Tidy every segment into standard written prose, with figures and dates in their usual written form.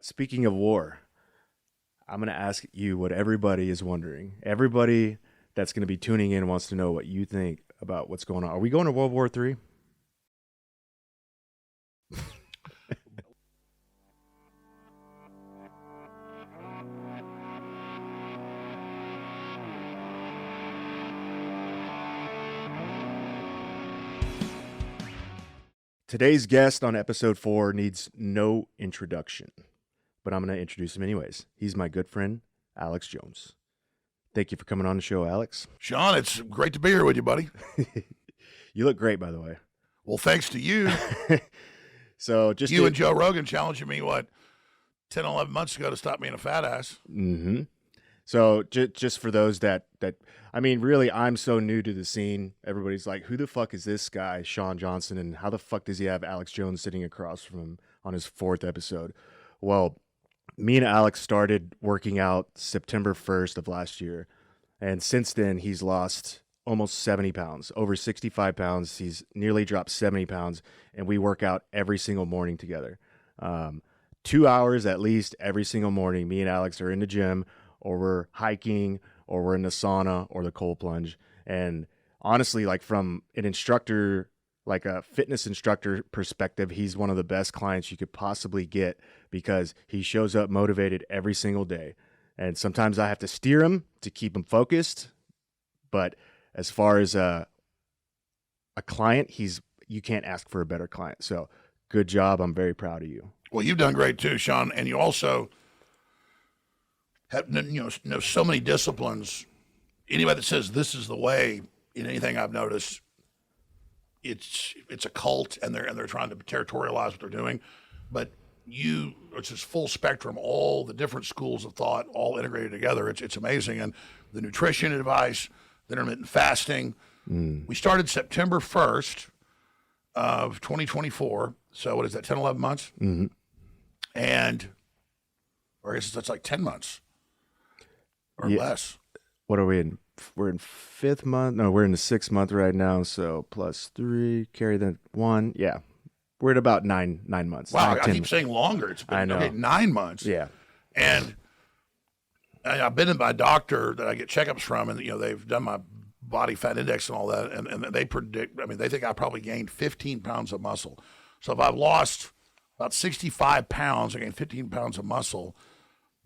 Speaking of war, I'm going to ask you what everybody is wondering. Everybody that's going to be tuning in wants to know what you think about what's going on. Are we going to World War III? Today's guest on episode 4 needs no introduction, but I'm going to introduce him anyways. He's my good friend, Alex Jones. Thank you for coming on the show, Alex. Shawn, it's great to be here with you, buddy. You look great, by the way. Well, thanks to you. So just you and Joe Rogan challenging me, 10, 11 months ago to stop being a fat ass. Mm-hmm. So just for those that I mean, really, I'm so new to the scene. Everybody's like, who the fuck is this guy, Shawn Johnson, and how the fuck does he have Alex Jones sitting across from him on his 4th episode? Well, me and Alex started working out September 1st of last year, and since then, he's lost almost 70 pounds, over 65 pounds. He's nearly dropped 70 pounds, and we work out every single morning together. 2 hours at least every single morning, me and Alex are in the gym, or we're hiking, or we're in the sauna or the cold plunge. And honestly, like from an instructor, like a fitness instructor perspective, he's one of the best clients you could possibly get because he shows up motivated every single day. And sometimes I have to steer him to keep him focused. But as far as a client, you can't ask for a better client. So good job. I'm very proud of you. Well, you've done great too, Shawn. And you also have know so many disciplines. Anybody that says this is the way in anything I've noticed, it's a cult, and they're trying to territorialize what they're doing. But it's just full spectrum, all the different schools of thought, all integrated together. It's amazing. And the nutrition advice, the intermittent fasting. We started September 1st of 2024. So what is that, 10, 11 months? Mm-hmm. Or I guess that's like 10 months. Or less. What are we in? We're in 5th month. No, we're in the 6th month right now. So +3, carry the 1. Yeah, we're at about nine months. Wow, 9, I keep saying longer. It's been, I know. 9 months. Yeah, and I've been to my doctor that I get checkups from, and they've done my body fat index and all that, and they predict. I mean, they think I probably gained 15 pounds of muscle. So if I've lost about 65 pounds, I gained 15 pounds of muscle.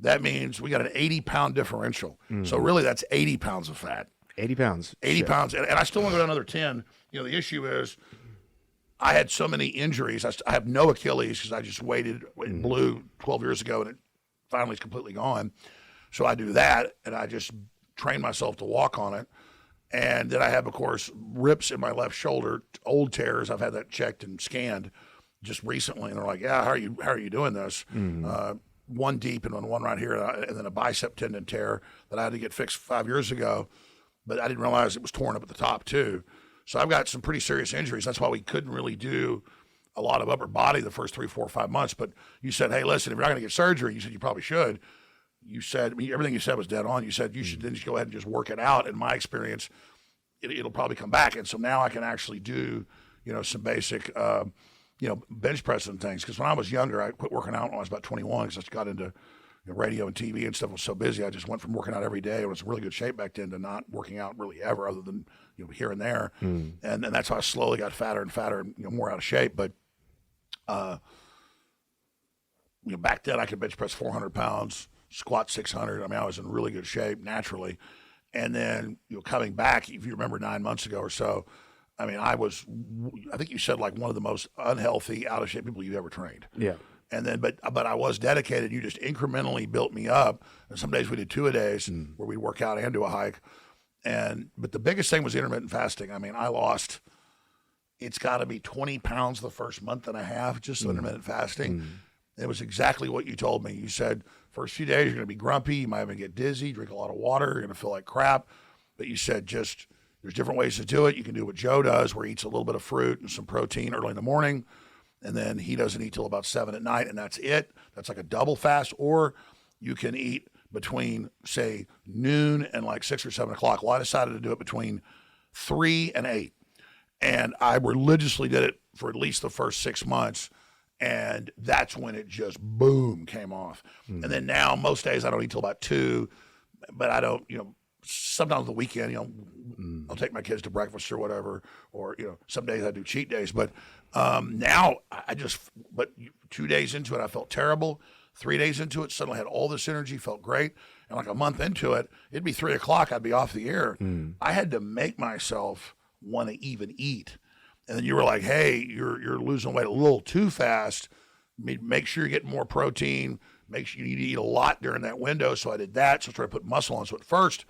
That means we got an 80-pound differential. Mm. So really, that's 80 pounds of fat. 80 pounds. 80 Shit. pounds. And I still want to go down another 10. The issue is I had so many injuries. I have no Achilles because I just waited and blew 12 years ago, and it finally is completely gone. So I do that, and I just train myself to walk on it. And then I have, of course, rips in my left shoulder, old tears. I've had that checked and scanned just recently. And they're like, yeah, how are you doing this? Mm-hmm. One deep and one right here, and then a bicep tendon tear that I had to get fixed 5 years ago, but I didn't realize it was torn up at the top too. So I've got some pretty serious injuries. That's why we couldn't really do a lot of upper body the first 3, 4, 5 months. But you said, hey, listen, if you're not going to get surgery, you said you probably should. You said, everything you said was dead on. You said you should then just go ahead and just work it out. In my experience, it'll probably come back. And so now I can actually do, some basic, bench press and things. Because when I was younger, I quit working out when I was about 21 because I just got into radio and TV and stuff. I was so busy. I just went from working out every day. I was in really good shape back then to not working out really ever other than, here and there. And that's how I slowly got fatter and fatter and, more out of shape. But, back then I could bench press 400 pounds, squat 600. I mean, I was in really good shape naturally. And then, coming back, if you remember 9 months ago or so, I mean, I think you said like one of the most unhealthy, out of shape people you've ever trained. Yeah. And then, but I was dedicated. You just incrementally built me up. And some days we did 2-a-days where we'd work out and do a hike. But the biggest thing was intermittent fasting. I mean, I lost, it's got to be 20 pounds the first month and a half, just intermittent fasting. It was exactly what you told me. You said, first few days, you're going to be grumpy. You might even get dizzy, drink a lot of water. You're going to feel like crap. But you said there's different ways to do it. You can do what Joe does, where he eats a little bit of fruit and some protein early in the morning, and then he doesn't eat till about 7 at night, and that's it. That's like a double fast. Or you can eat between, say, noon and like 6 or 7 o'clock. Well, I decided to do it between 3 and 8. And I religiously did it for at least the first 6 months. And that's when it just boom came off. And then now most days I don't eat till about 2, but I don't, sometimes the weekend, I'll take my kids to breakfast or whatever, or, some days I do cheat days. But now but 2 days into it, I felt terrible. 3 days into it, suddenly had all this energy, felt great. And like a month into it, it'd be 3 o'clock, I'd be off the air. I had to make myself want to even eat. And then you were like, hey, you're losing weight a little too fast. Make sure you're getting more protein. Make sure you need to eat a lot during that window. So I did that. So I tried to put muscle on. So at first,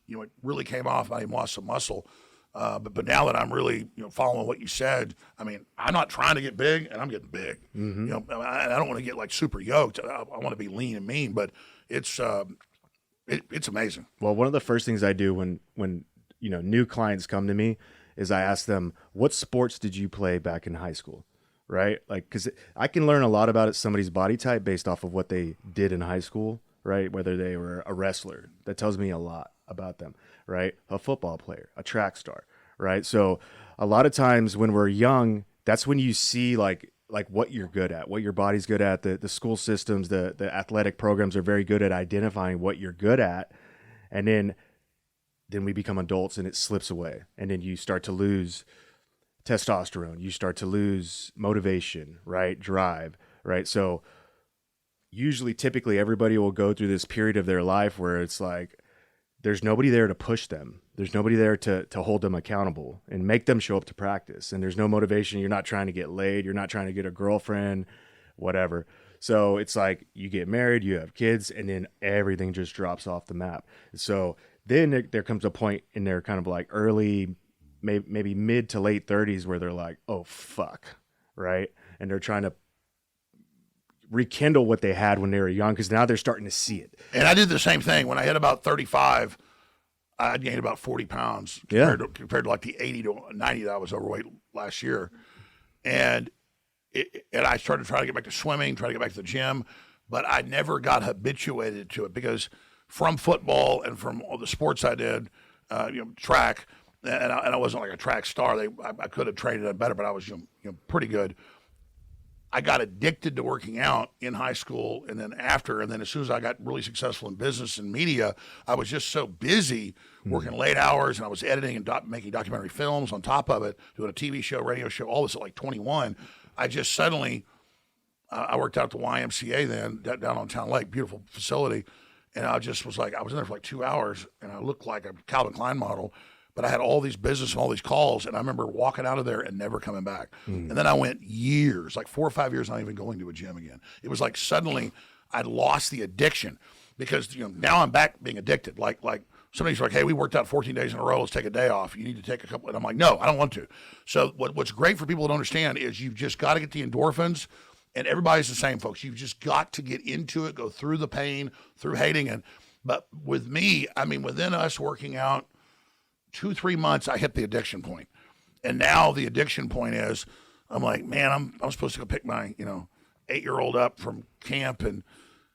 it really came off. I even lost some muscle. But now that I'm really, following what you said, I mean, I'm not trying to get big, and I'm getting big. I don't want to get like super yoked. I want to be lean and mean, but it's amazing. Well, one of the first things I do when new clients come to me is I ask them, what sports did you play back in high school? Right? Like, because I can learn a lot about somebody's body type based off of what they did in high school, right? Whether they were a wrestler, that tells me a lot about them, right? A football player, a track star, right? So a lot of times when we're young, that's when you see like what you're good at, what your body's good at. The school systems, the athletic programs are very good at identifying what you're good at. And then we become adults and it slips away. And then you start to lose testosterone. You start to lose motivation, right? Drive, right? So typically everybody will go through this period of their life where it's like, there's nobody there to push them. There's nobody there to hold them accountable and make them show up to practice. And there's no motivation. You're not trying to get laid. You're not trying to get a girlfriend, whatever. So it's like you get married, you have kids, and then everything just drops off the map. So then there comes a point in their kind of like early, maybe mid to late 30s where they're like, oh, fuck, right? And they're trying to rekindle what they had when they were young because now they're starting to see it. And I did the same thing. When I hit about 35, I gained about 40 pounds compared to like the 80 to 90 that I was overweight last year. And I started trying to get back to swimming, trying to get back to the gym, but I never got habituated to it because from football and from all the sports I did, track, and I wasn't like a track star. I could have trained it better, but I was pretty good. I got addicted to working out in high school and then after. And then as soon as I got really successful in business and media, I was just so busy working late hours, and I was editing and making documentary films on top of it, doing a TV show, radio show, all this at like 21. I just suddenly, I worked out at the YMCA then down on Town Lake, beautiful facility. And I just was like, I was in there for like 2 hours and I looked like a Calvin Klein model, but I had all these business and all these calls. And I remember walking out of there and never coming back. And then I went years, like 4 or 5 years, not even going to a gym again. It was like suddenly I'd lost the addiction because, now I'm back being addicted. Like somebody's like, hey, we worked out 14 days in a row. Let's take a day off. You need to take a couple. And I'm like, no, I don't want to. So what's great for people to understand is you've just got to get the endorphins. And everybody's the same, folks. You've just got to get into it, go through the pain, through hating it. But with me, I mean, within us working out 2-3 months, I hit the addiction point. And now the addiction point is, I'm like, man, I'm supposed to go pick my, 8-year-old up from camp and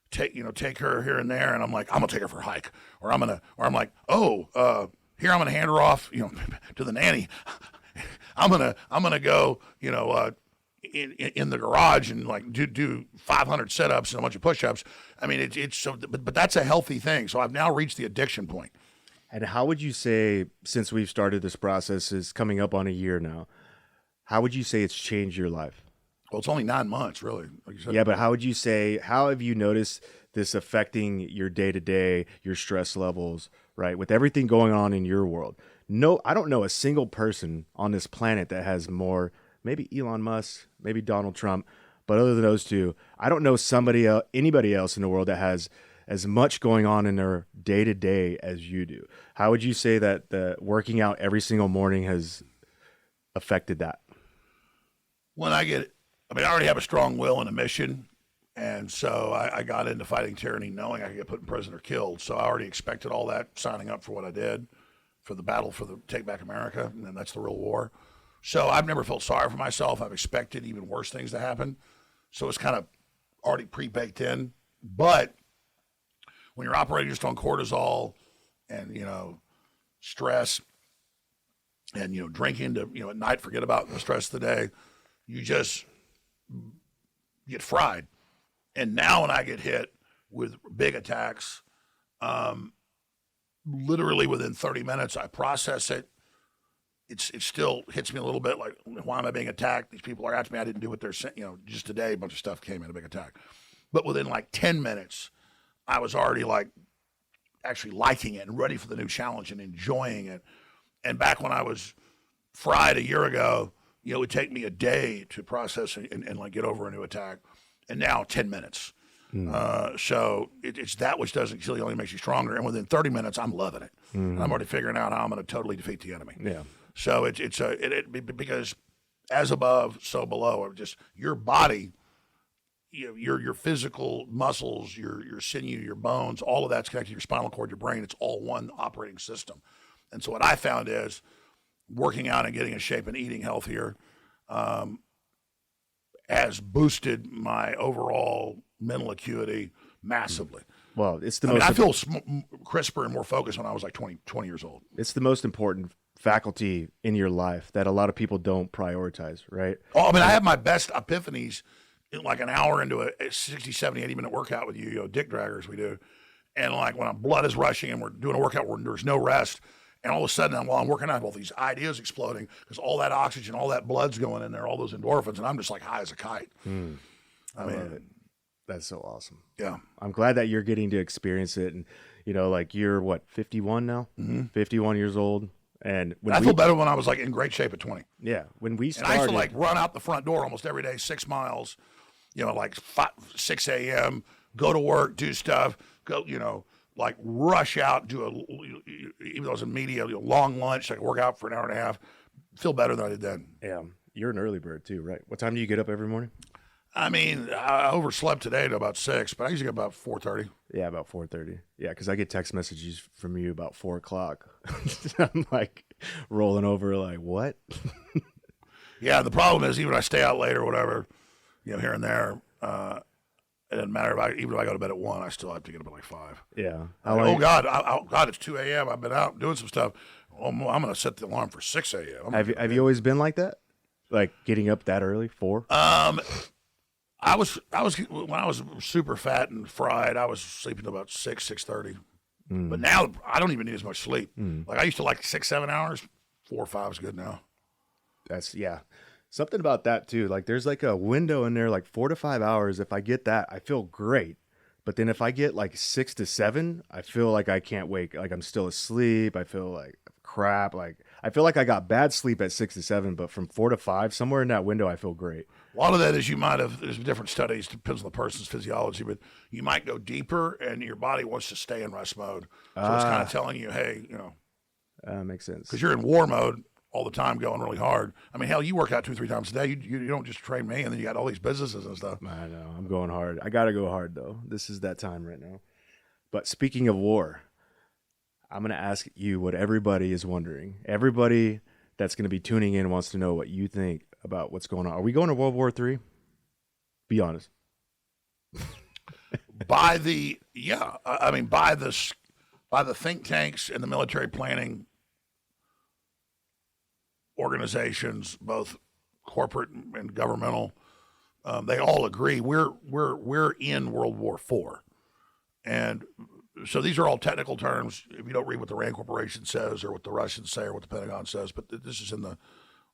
take her here and there. And I'm like, I'm gonna take her for a hike, or I'm like, here I'm gonna hand her off, to the nanny. I'm gonna go, in the garage and like do 500 sit-ups and a bunch of push-ups. I mean, it's so, but that's a healthy thing. So I've now reached the addiction point. And how would you say, since we've started this process, is coming up on a year now, how would you say it's changed your life? Well, it's only 9 months, really. Like you said. Yeah, but how have you noticed this affecting your day-to-day, your stress levels, right? With everything going on in your world. No, I don't know a single person on this planet that has more, maybe Elon Musk, maybe Donald Trump, but other than those two, I don't know anybody else in the world that has as much going on in their day-to-day as you do. How would you say that the working out every single morning has affected that? I already have a strong will and a mission. And so I got into fighting tyranny knowing I could get put in prison or killed. So I already expected all that, signing up for what I did, for the battle for the Take Back America, and then that's the real war. So I've never felt sorry for myself. I've expected even worse things to happen. So it's kind of already pre-baked in. But when you're operating just on cortisol and, stress and, drinking to, at night, forget about the stress of the day, you just get fried. And now when I get hit with big attacks, literally within 30 minutes, I process it. It still hits me a little bit like, why am I being attacked? These people are after me. I didn't do what they're saying. Just today, a bunch of stuff came in, a big attack. But within like 10 minutes, I was already like actually liking it and ready for the new challenge and enjoying it. And back when I was fried a year ago, it would take me a day to process and like get over a new attack. And now 10 minutes. So it's that which doesn't kill you, only makes you stronger. And within 30 minutes, I'm loving it. And I'm already figuring out how I'm going to totally defeat the enemy. Yeah. So because as above, so below. Just your body, your physical muscles, your sinew, your bones, all of that's connected to your spinal cord, your brain. It's all one operating system. And so what I found is working out and getting in shape and eating healthier has boosted my overall mental acuity massively. Well, it's the I most. mean, I feel crisper and more focused when I was like 20 years old. It's the most important faculty in your life that a lot of people don't prioritize, right? Oh, I mean, I have my best epiphanies in like an hour into a 60, 70, 80-minute workout with you, dick draggers we do. And like when blood is rushing and we're doing a workout where there's no rest, and all of a sudden, while I'm working out, all these ideas exploding because all that oxygen, all that blood's going in there, all those endorphins, and I'm just like high as a kite. I mean, love it. That's so awesome. Yeah. I'm glad that you're getting to experience it. And, like you're what, 51 now? 51 years old. And when I feel better when I was like in great shape at 20. Yeah. When we And started. I used to like run out the front door almost every day, 6 miles, like 6 a.m., go to work, do stuff, go, like rush out, even though it was a media, long lunch, I could work out for an hour and a half, feel better than I did then. Yeah. You're an early bird too, right? What time do you get up every morning? I mean, I overslept today to about 6, but I usually get about 4:30. Yeah, about 4:30. Yeah, because I get text messages from you about 4 o'clock. I'm like rolling over like, what? Yeah, the problem is even if I stay out late or whatever, here and there, it doesn't matter even if I go to bed at 1, I still have to get up at like 5. Yeah. Oh God, it's 2 a.m. I've been out doing some stuff. I'm going to set the alarm for 6 a.m. Have you always been like that? Like getting up that early, 4? I was when I was super fat and fried, I was sleeping till about 6:30. But now I don't even need as much sleep. Like I used to like 6, 7 hours. 4 or 5 is good now. That's something about that too. Like there's like a window in there, like 4 to 5 hours. If I get that, I feel great. But then if I get like 6 to 7, I feel like I can't wake. Like I'm still asleep. I feel like crap. Like I feel like I got bad sleep at 6 to 7, but from 4 to 5, somewhere in that window, I feel great. A lot of that is there's different studies, depends on the person's physiology, but you might go deeper and your body wants to stay in rest mode. So it's kind of telling you, hey, makes sense. Because you're in war mode all the time going really hard. I mean, hell, you work out 2 or 3 times a day. You don't just train me and then you got all these businesses and stuff. I know. I'm going hard. I got to go hard though. This is that time right now. But speaking of war, I'm going to ask you what everybody is wondering. Everybody that's going to be tuning in wants to know what you think about what's going on. Are we going to World War III? Be honest. By the think tanks and the military planning organizations, both corporate and governmental, they all agree we're in World War IV, and so these are all technical terms. If you don't read what the Rand Corporation says or what the Russians say or what the Pentagon says, but this is in the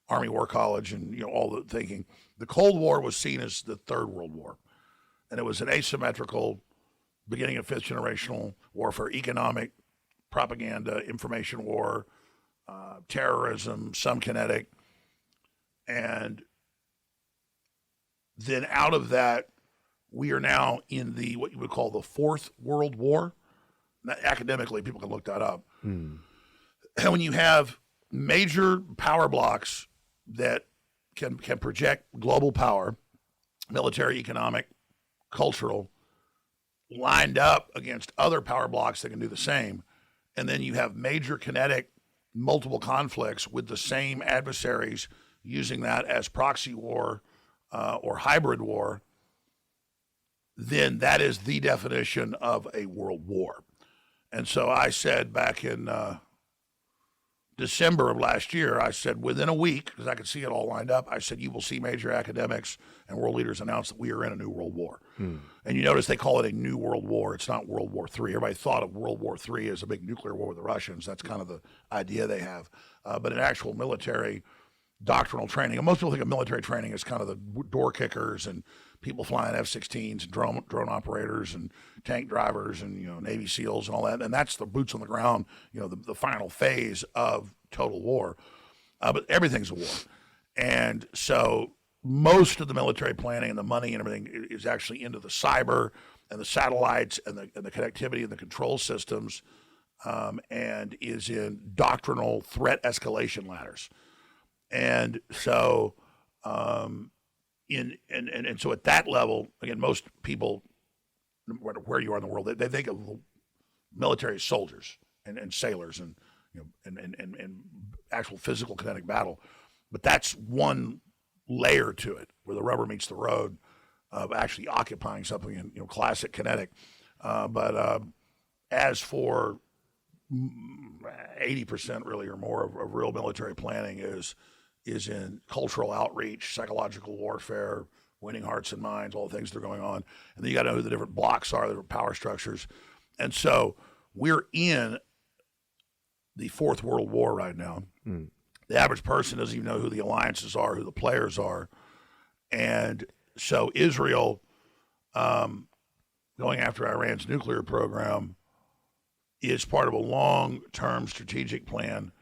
Army War College and all the thinking. The Cold War was seen as the Third World War, and it was an asymmetrical beginning of 5th generational warfare, economic, propaganda, information war, terrorism, some kinetic, and then out of that, we are now in what you would call the Fourth World War. Now, academically, people can look that up. And when you have major power blocks that can project global power, military, economic, cultural, lined up against other power blocks that can do the same, and then you have major kinetic multiple conflicts with the same adversaries using that as proxy war or hybrid war, then that is the definition of a world war. And so I said back in December of last year, I said within a week, because I could see it all lined up, I said you will see major academics and world leaders announce that we are in a new world war. And you notice they call it a new world war. It's not World War III. Everybody thought of World War III as a big nuclear war with the Russians. That's kind of the idea they have. But an actual military doctrinal training, and most people think of military training as kind of the door kickers and people flying F-16s and drone operators and tank drivers and Navy SEALs and all that, and that's the boots on the ground, the final phase of total war. But everything's a war, and so most of the military planning and the money and everything is actually into the cyber and the satellites and the connectivity and the control systems, and is in doctrinal threat escalation ladders, and so. And so at that level, again, most people, no matter where you are in the world, they think of military as soldiers and sailors and and actual physical kinetic battle, but that's one layer to it where the rubber meets the road of actually occupying something in classic kinetic. But as for 80% really or more of real military planning is in cultural outreach, psychological warfare, winning hearts and minds, all the things that are going on. And then you got to know who the different blocks are, the different power structures. And so we're in the Fourth World War right now. The average person doesn't even know who the alliances are, who the players are. And so Israel, going after Iran's nuclear program, is part of a long-term strategic plan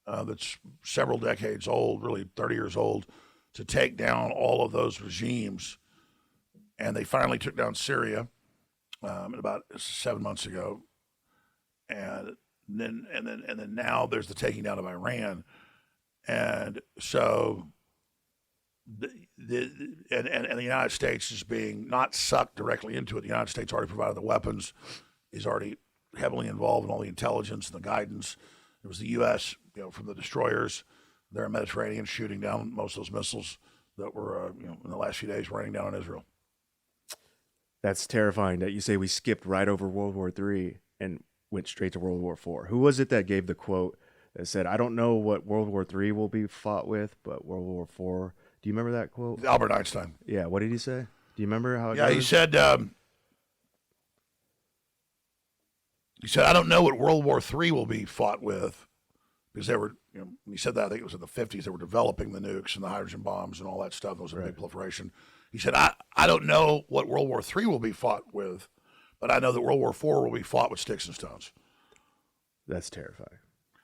that's several decades old, really 30 years old, to take down all of those regimes. And they finally took down Syria about 7 months ago. And then now there's the taking down of Iran. And so and the United States is being not sucked directly into it. The United States already provided the weapons, is already heavily involved in all the intelligence and the guidance. It was the U.S., from the destroyers there in the Mediterranean, shooting down most of those missiles that were, in the last few days raining down on Israel. That's terrifying that you say we skipped right over World War III and went straight to World War IV. Who was it that gave the quote that said, "I don't know what World War III will be fought with, but World War IV"? Do you remember that quote? Albert Einstein. Yeah. What did he say? Do you remember how it goes? He said, "I don't know what World War III will be fought with," because they were, when he said that, I think it was in the 50s, they were developing the nukes and the hydrogen bombs and all that stuff. There was a big proliferation. He said, I don't know what World War III will be fought with, but I know that World War IV will be fought with sticks and stones. That's terrifying.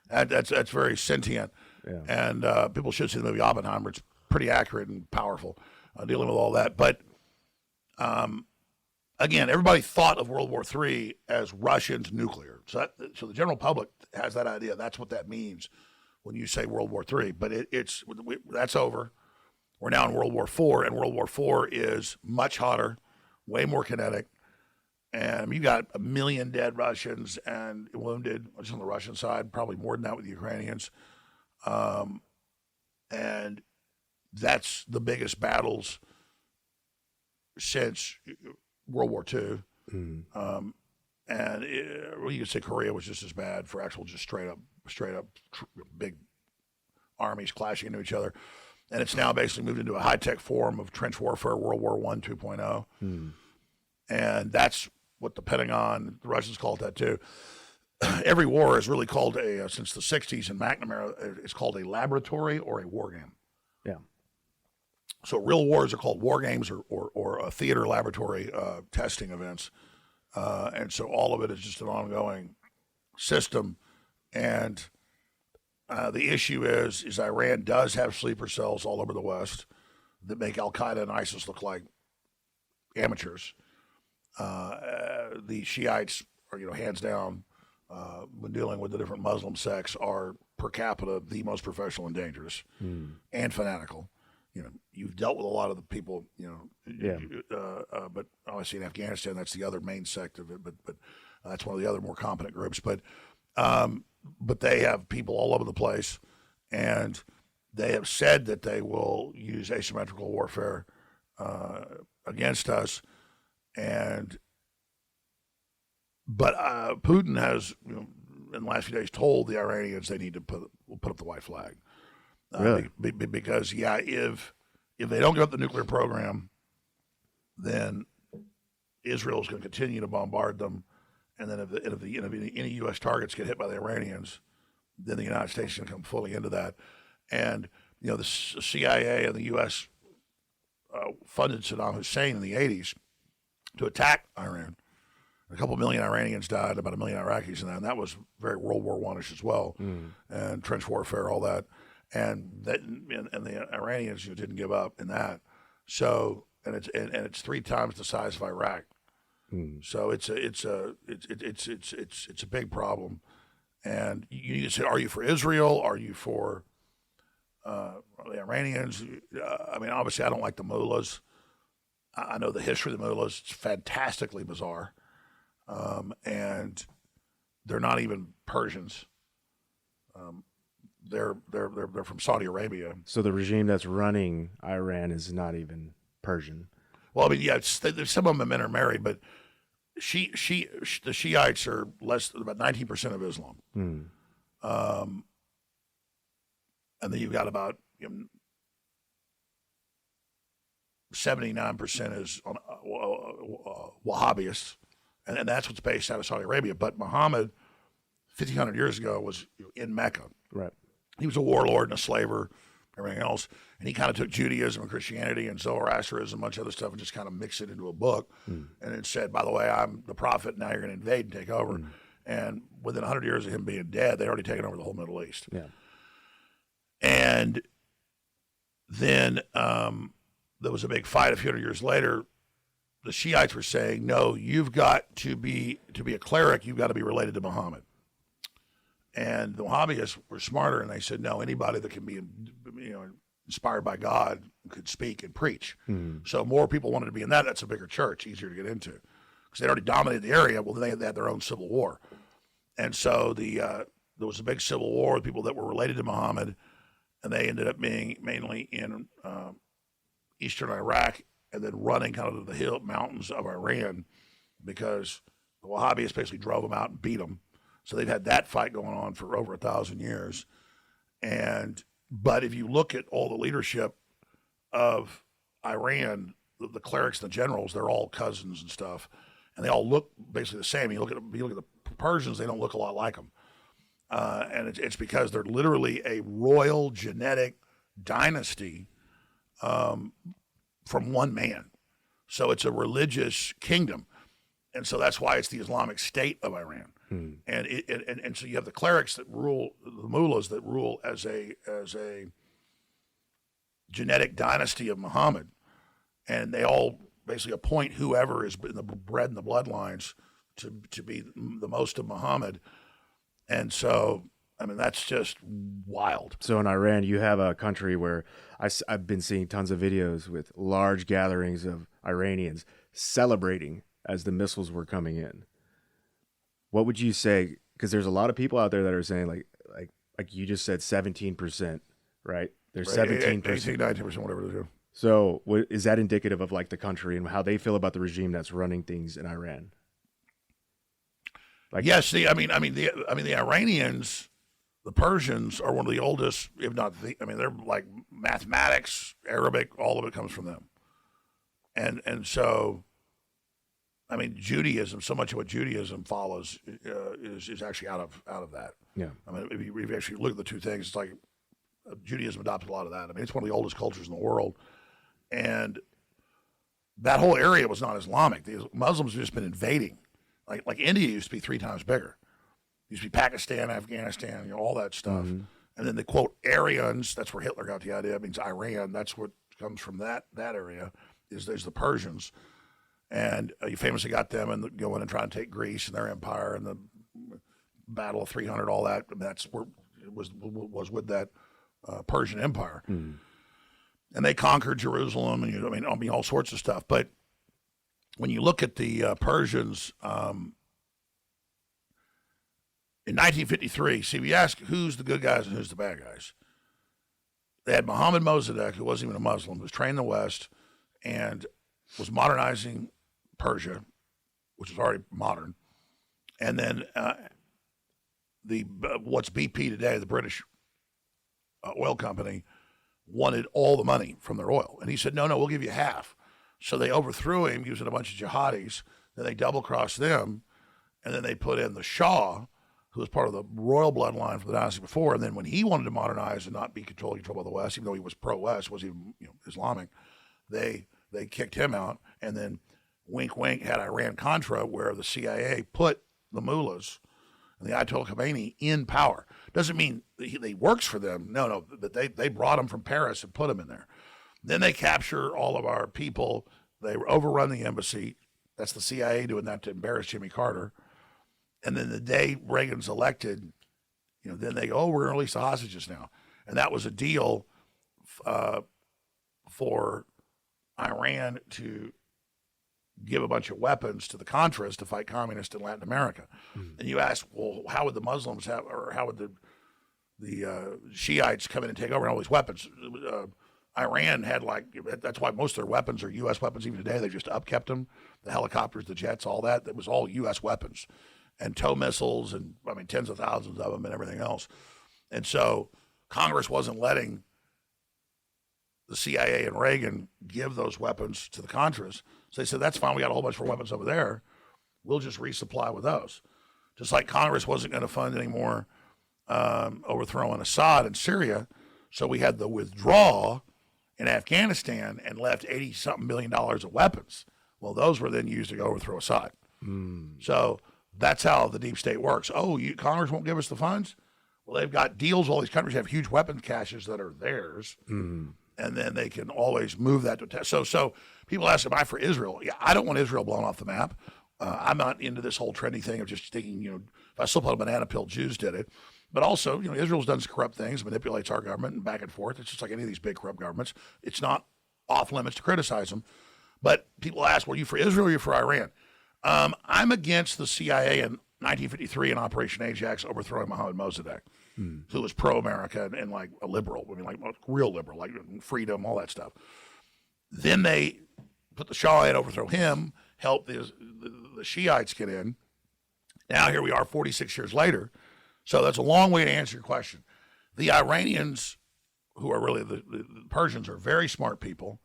That's very sentient. Yeah. And people should see the movie Oppenheimer. It's pretty accurate and powerful dealing with all that. But again, everybody thought of World War III as Russians nuclear. So the general public has that idea. That's what that means when you say World War III. But that's over. We're now in World War IV, and World War IV is much hotter, way more kinetic. And you got 1 million dead Russians and wounded, just on the Russian side, probably more than that with the Ukrainians. And that's the biggest battles since World War II. And you could say Korea was just as bad for actual just straight up big armies clashing into each other. And it's now basically moved into a high-tech form of trench warfare, World War I 2.0. And that's what the Pentagon, the Russians call it that too. Every war is really called since the 60s in McNamara, it's called a laboratory or a war game. Yeah. So real wars are called war games or a theater laboratory testing events. And so all of it is just an ongoing system. And the issue is Iran does have sleeper cells all over the West that make Al-Qaeda and ISIS look like amateurs. The Shiites are, hands down, when dealing with the different Muslim sects, are per capita the most professional and dangerous and fanatical. You've dealt with a lot of the people, but obviously in Afghanistan, that's the other main sect of it. But that's one of the other more competent groups. But they have people all over the place, and they have said that they will use asymmetrical warfare against us. But Putin has in the last few days told the Iranians they need to put up the white flag. Really? Because if they don't give up the nuclear program, then Israel is going to continue to bombard them, and then if any U.S. targets get hit by the Iranians, then the United States is going to come fully into that. And the CIA and the U.S. Funded Saddam Hussein in the 80s to attack Iran. A couple million Iranians died, about 1 million Iraqis in that, and that was very World War I-ish as well, and trench warfare, all that. And the Iranians didn't give up in that. So it's 3 times the size of Iraq. So it's a big problem. And you need to say, are you for Israel? Are you for the Iranians? Obviously, I don't like the mullahs. I know the history of the mullahs. It's fantastically bizarre, and they're not even Persians. They're from Saudi Arabia. So the regime that's running Iran is not even Persian. Well, some of them intermarried, but the Shiites are about 19% of Islam. And then you've got about 79% is on Wahhabists, and that's what's based out of Saudi Arabia. But Muhammad, 1,500 years ago, was in Mecca. Right. He was a warlord and a slaver, everything else. And he kind of took Judaism and Christianity and Zoroastrianism and a bunch of other stuff and just kind of mixed it into a book. And it said, by the way, I'm the prophet, now you're going to invade and take over. And within 100 years of him being dead, they'd already taken over the whole Middle East. Yeah. And then there was a big fight a few hundred years later. The Shiites were saying, no, you've got to be a cleric, you've got to be related to Muhammad. And the Wahhabists were smarter, and they said, no, anybody that can be inspired by God could speak and preach. So more people wanted to be in that. That's a bigger church, easier to get into. Because they already dominated the area. Well, they had their own civil war. And so there was a big civil war with people that were related to Muhammad, and they ended up being mainly in eastern Iraq and then running kind of to the mountains of Iran because the Wahhabists basically drove them out and beat them. So they've had that fight going on for over 1,000 years. But if you look at all the leadership of Iran, the clerics and the generals, they're all cousins and stuff, and they all look basically the same. You look at the Persians; they don't look a lot like them, and it's because they're literally a royal genetic dynasty from one man. So it's a religious kingdom, and so that's why it's the Islamic State of Iran. And so you have the clerics that rule, the mullahs that rule as a genetic dynasty of Muhammad, and they all basically appoint whoever is bred in the bloodlines to be the most of Muhammad. And so, that's just wild. So in Iran, you have a country where I've been seeing tons of videos with large gatherings of Iranians celebrating as the missiles were coming in. What would you say? Because there's a lot of people out there that are saying like you just said 17%, right? There's 17%, 19%, whatever they do. So is that indicative of like the country and how they feel about the regime that's running things in Iran? Yes, the Iranians, the Persians are one of the oldest, if not they're like mathematics, Arabic, all of it comes from them. And so, Judaism, so much of what Judaism follows is actually out of that. Yeah. If you actually look at the two things, it's like Judaism adopted a lot of that. It's one of the oldest cultures in the world. And that whole area was not Islamic. The Muslims have just been invading. Like India used to be 3 times bigger. It used to be Pakistan, Afghanistan, all that stuff. And then the quote Aryans, that's where Hitler got the idea. It means Iran. That's what comes from that area. There's the Persians. And you famously got them and going and trying to take Greece and their empire and the Battle of 300, all that. That's where it was with that Persian Empire. And they conquered Jerusalem and all sorts of stuff. But when you look at the Persians in 1953, see, we ask who's the good guys and who's the bad guys. They had Muhammad Mossadegh, who wasn't even a Muslim, was trained in the West and was modernizing Persia, which was already modern. And then what's BP today, the British oil company, wanted all the money from their oil. And he said, no, we'll give you half. So they overthrew him using a bunch of jihadis. Then they double-crossed them. And then they put in the Shah, who was part of the royal bloodline from the dynasty before. And then when he wanted to modernize and not be controlled by the West, even though he was pro-West, was even Islamic, they kicked him out. And then wink, wink, had Iran-Contra, where the CIA put the mullahs and the Ayatollah Khomeini in power. Doesn't mean he works for them. No, but they brought him from Paris and put him in there. Then they capture all of our people. They overrun the embassy. That's the CIA doing that to embarrass Jimmy Carter. And then the day Reagan's elected, then they go, oh, we're going to release the hostages now. And that was a deal for Iran to give a bunch of weapons to the Contras to fight communists in Latin America. And you ask, well, how would the Muslims have, or how would the Shiites come in and take over all these weapons? Iran had that's why most of their weapons are U.S. weapons even today. They just upkept them, the helicopters, the jets, all that. That was all U.S. weapons and tow missiles and, tens of thousands of them and everything else. And so Congress wasn't letting the CIA and Reagan give those weapons to the Contras. So they said, that's fine. We got a whole bunch of weapons over there. We'll just resupply with those. Just like Congress wasn't going to fund any more overthrowing Assad in Syria. So we had the withdrawal in Afghanistan and left $80-something billion of weapons. Well, those were then used to overthrow Assad. So that's how the deep state works. Oh, Congress won't give us the funds? Well, they've got deals. All these countries have huge weapons caches that are theirs. And then they can always move that to so people ask, am I for Israel? Yeah, I don't want Israel blown off the map. I'm not into this whole trendy thing of just thinking, if I slip on a banana peel, Jews did it. But also, Israel's done some corrupt things, manipulates our government and back and forth. It's just like any of these big corrupt governments. It's not off limits to criticize them. But people ask, well, are you for Israel or are you for Iran? I'm against the CIA in 1953 in Operation Ajax overthrowing Mohammed Mossadegh, who was pro-America and like a liberal, real liberal, like freedom, all that stuff. Then they put the Shah in, overthrow him, help the Shiites get in. Now here we are 46 years later. So that's a long way to answer your question. The Iranians, who are really the Persians, are very smart people,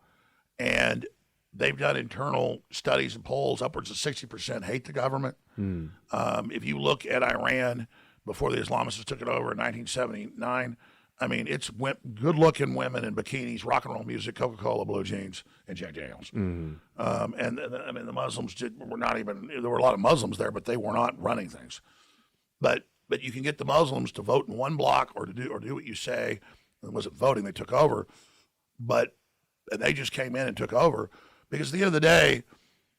and they've done internal studies and polls. Upwards of 60% hate the government. If you look at Iran before the Islamists took it over in 1979, it's good-looking women in bikinis, rock and roll music, Coca-Cola, blue jeans, and Jack Daniels. And the Muslims were not even. There were a lot of Muslims there, but they were not running things. But you can get the Muslims to vote in one block or do what you say. It wasn't voting; they took over, and they just came in and took over because at the end of the day,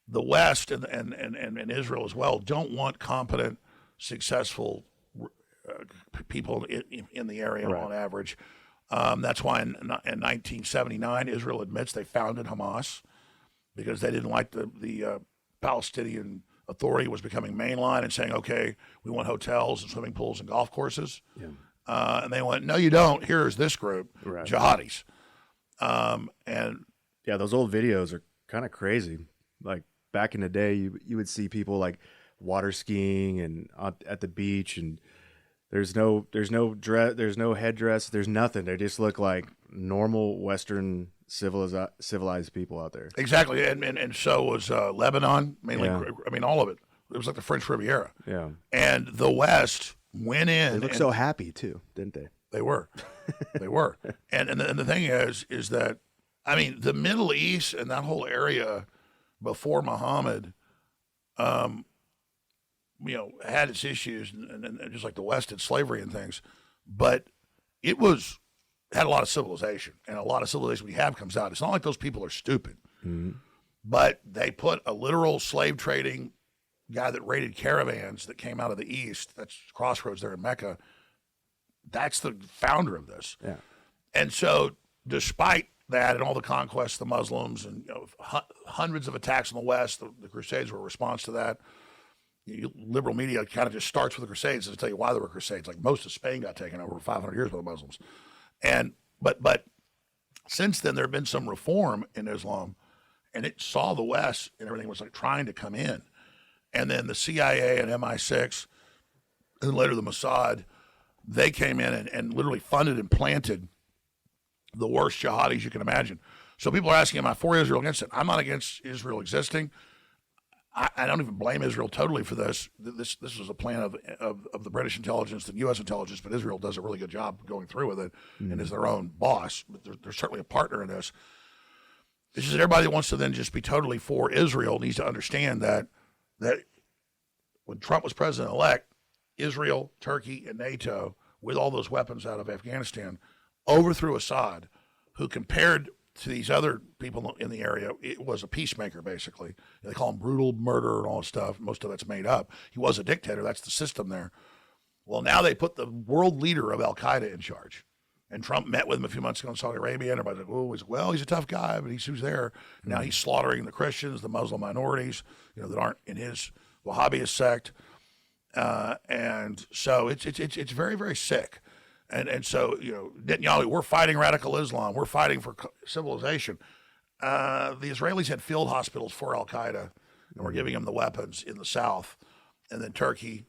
the West and Israel as well don't want competent, successful people in the area on average. That's why in 1979, Israel admits they founded Hamas because they didn't like the Palestinian Authority was becoming mainline and saying, okay, we want hotels and swimming pools and golf courses. And they went, no, you don't. Here's this group, jihadis. And yeah, those old videos are kind of crazy. Like back in the day, you would see people like water skiing and at the beach, and there's no dress, there's no headdress, there's nothing. They just look like normal Western civilized people out there. Exactly, and so was Lebanon, mainly. All of it. It was like the French Riviera. Yeah, and the West went in. They looked so happy too, didn't they? They were, they were. And the thing is that the Middle East and that whole area before Muhammad, had its issues, and just like the West had slavery and things, but it had a lot of civilization, and a lot of civilization we have comes out. It's not like those people are stupid, but they put a literal slave trading guy that raided caravans that came out of the East. That's Crossroads there in Mecca. That's the founder of this. Yeah. And so despite that and all the conquests of the Muslims and hundreds of attacks in the West, the Crusades were a response to that. Liberal media kind of just starts with the Crusades to tell you why there were Crusades. Like most of Spain got taken over 500 years by the Muslims. And but since then there have been some reform in Islam, and it saw the West and everything was like trying to come in, and then the CIA and MI6 and later the Mossad, they came in and literally funded and planted the worst jihadis you can imagine. So people are asking, am I for Israel, against it? I'm not against Israel existing. I don't even blame Israel totally for this. This was a plan of the British intelligence, the U.S. intelligence, but Israel does a really good job going through with it and is their own boss. But they're certainly a partner in this. It's just that everybody that wants to then just be totally for Israel needs to understand that when Trump was president-elect, Israel, Turkey, and NATO, with all those weapons out of Afghanistan, overthrew Assad, who compared to these other people in the area, it was a peacemaker, basically. They call him brutal murder and all this stuff. Most of that's made up. He was a dictator. That's the system there. Well, now they put the world leader of Al-Qaeda in charge. And Trump met with him a few months ago in Saudi Arabia, and everybody's like, well, he's a tough guy, but who's there. And now he's slaughtering the Christians, the Muslim minorities, that aren't in his Wahhabist sect. And so it's very, very sick. And so, Netanyahu, we're fighting radical Islam. We're fighting for civilization. The Israelis had field hospitals for Al-Qaeda, and we're giving them the weapons in the south. And then Turkey,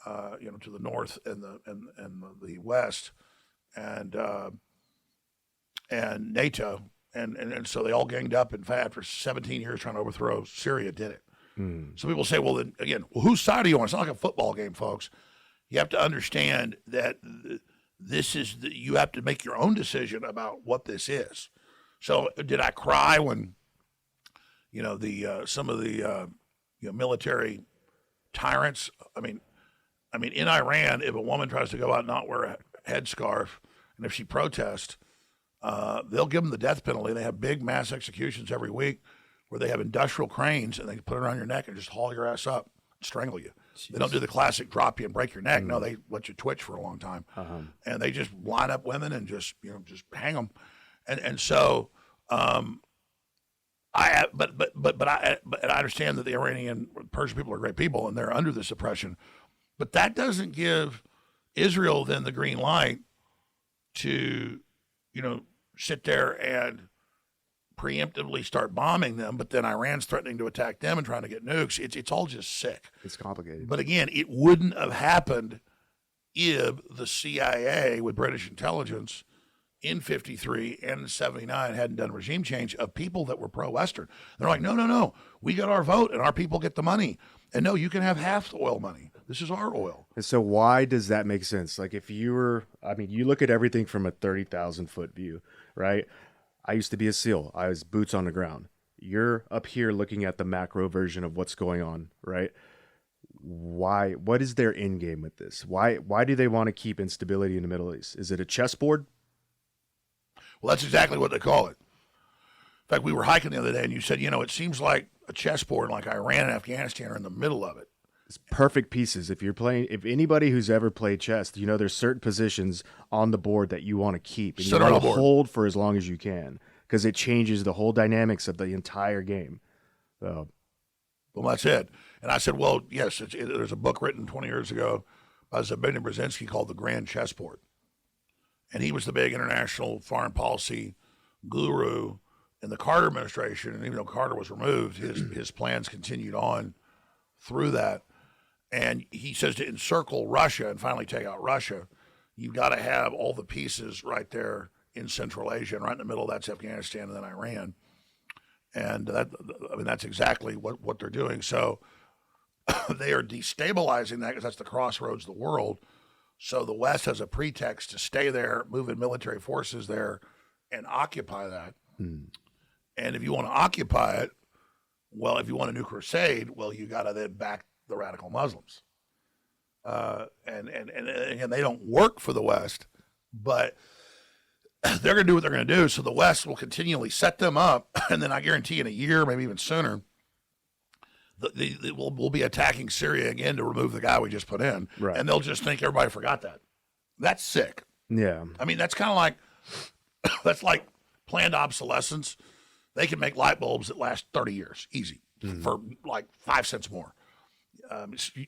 to the north and the west, and NATO. And so they all ganged up. In fact, for 17 years trying to overthrow Syria, did it. So people say, well, then again, whose side are you on? It's not like a football game, folks. You have to understand that you have to make your own decision about what this is. So did I cry when, some of the military tyrants? I mean, in Iran, if a woman tries to go out and not wear a headscarf, and if she protests, they'll give them the death penalty. They have big mass executions every week where they have industrial cranes and they put it around your neck and just haul your ass up, strangle you. Jeez. They don't do the classic drop you and break your neck. No, they let you twitch for a long time, and they just line up women and just hang them. And so, I understand that the Iranian Persian people are great people and they're under this oppression, but that doesn't give Israel then the green light to, sit there and preemptively start bombing them, but then Iran's threatening to attack them and trying to get nukes. It's all just sick. It's complicated. But again, it wouldn't have happened if the CIA with British intelligence in 53 and 79 hadn't done regime change of people that were pro-Western. They're like, no, we got our vote and our people get the money. And no, you can have half the oil money. This is our oil. And so why does that make sense? Like if you look at everything from a 30,000 foot view, right? I used to be a SEAL. I was boots on the ground. You're up here looking at the macro version of what's going on, right? Why? What is their end game with this? Why do they want to keep instability in the Middle East? Is it a chessboard? Well, that's exactly what they call it. In fact, we were hiking the other day, and you said, it seems like a chessboard, like Iran and Afghanistan are in the middle of it. It's perfect pieces. If anybody who's ever played chess, there's certain positions on the board that you want to keep and you want to hold for as long as you can because it changes the whole dynamics of the entire game. So, well, that's it. And I said, well, yes, there's a book written 20 years ago by Zbigniew Brzezinski called The Grand Chessboard. And he was the big international foreign policy guru in the Carter administration. And even though Carter was removed, his plans continued on through that. And he says to encircle Russia and finally take out Russia, you've got to have all the pieces right there in Central Asia. And right in the middle, that's Afghanistan and then Iran. And that's exactly what they're doing. So they are destabilizing that because that's the crossroads of the world. So the West has a pretext to stay there, move in military forces there, and occupy that. And if you want to occupy it, well, if you want a new crusade, well, you got to then back the radical Muslims. And again, they don't work for the West, but they're going to do what they're going to do. So the West will continually set them up, and then I guarantee in a year, maybe even sooner, we'll be attacking Syria again to remove the guy we just put in, right. And they'll just think everybody forgot that. That's sick. Yeah. I mean, that's kind of like that's like planned obsolescence. They can make light bulbs that last 30 years, easy, for like 5 cents more.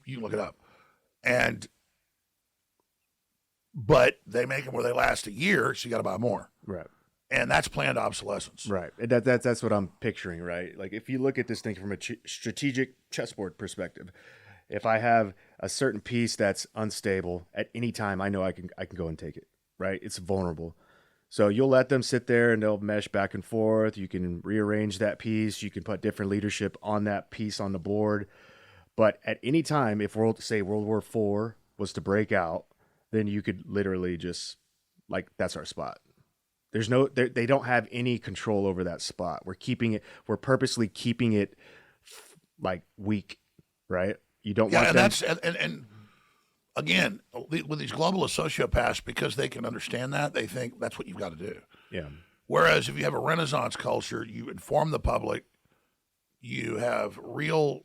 You look it up, but they make them where they last a year, so you got to buy more, right? And that's planned obsolescence, right? That's what I'm picturing, right? Like if you look at this thing from a strategic chessboard perspective, If I have a certain piece that's unstable at any time, I know I can go and take it, right? It's vulnerable. So you'll let them sit there and they'll mesh back and forth. You can rearrange that piece. You can put different leadership on that piece on the board. But at any time, if World War IV was to break out, then you could literally just, like, that's our spot. There's no, they don't have any control over that spot. We're purposely keeping it like weak, right? You don't want and them. that's and again, with these globalist sociopaths, because they can understand that, they think that's what you've got to do. Yeah. Whereas if you have a Renaissance culture, you inform the public, you have real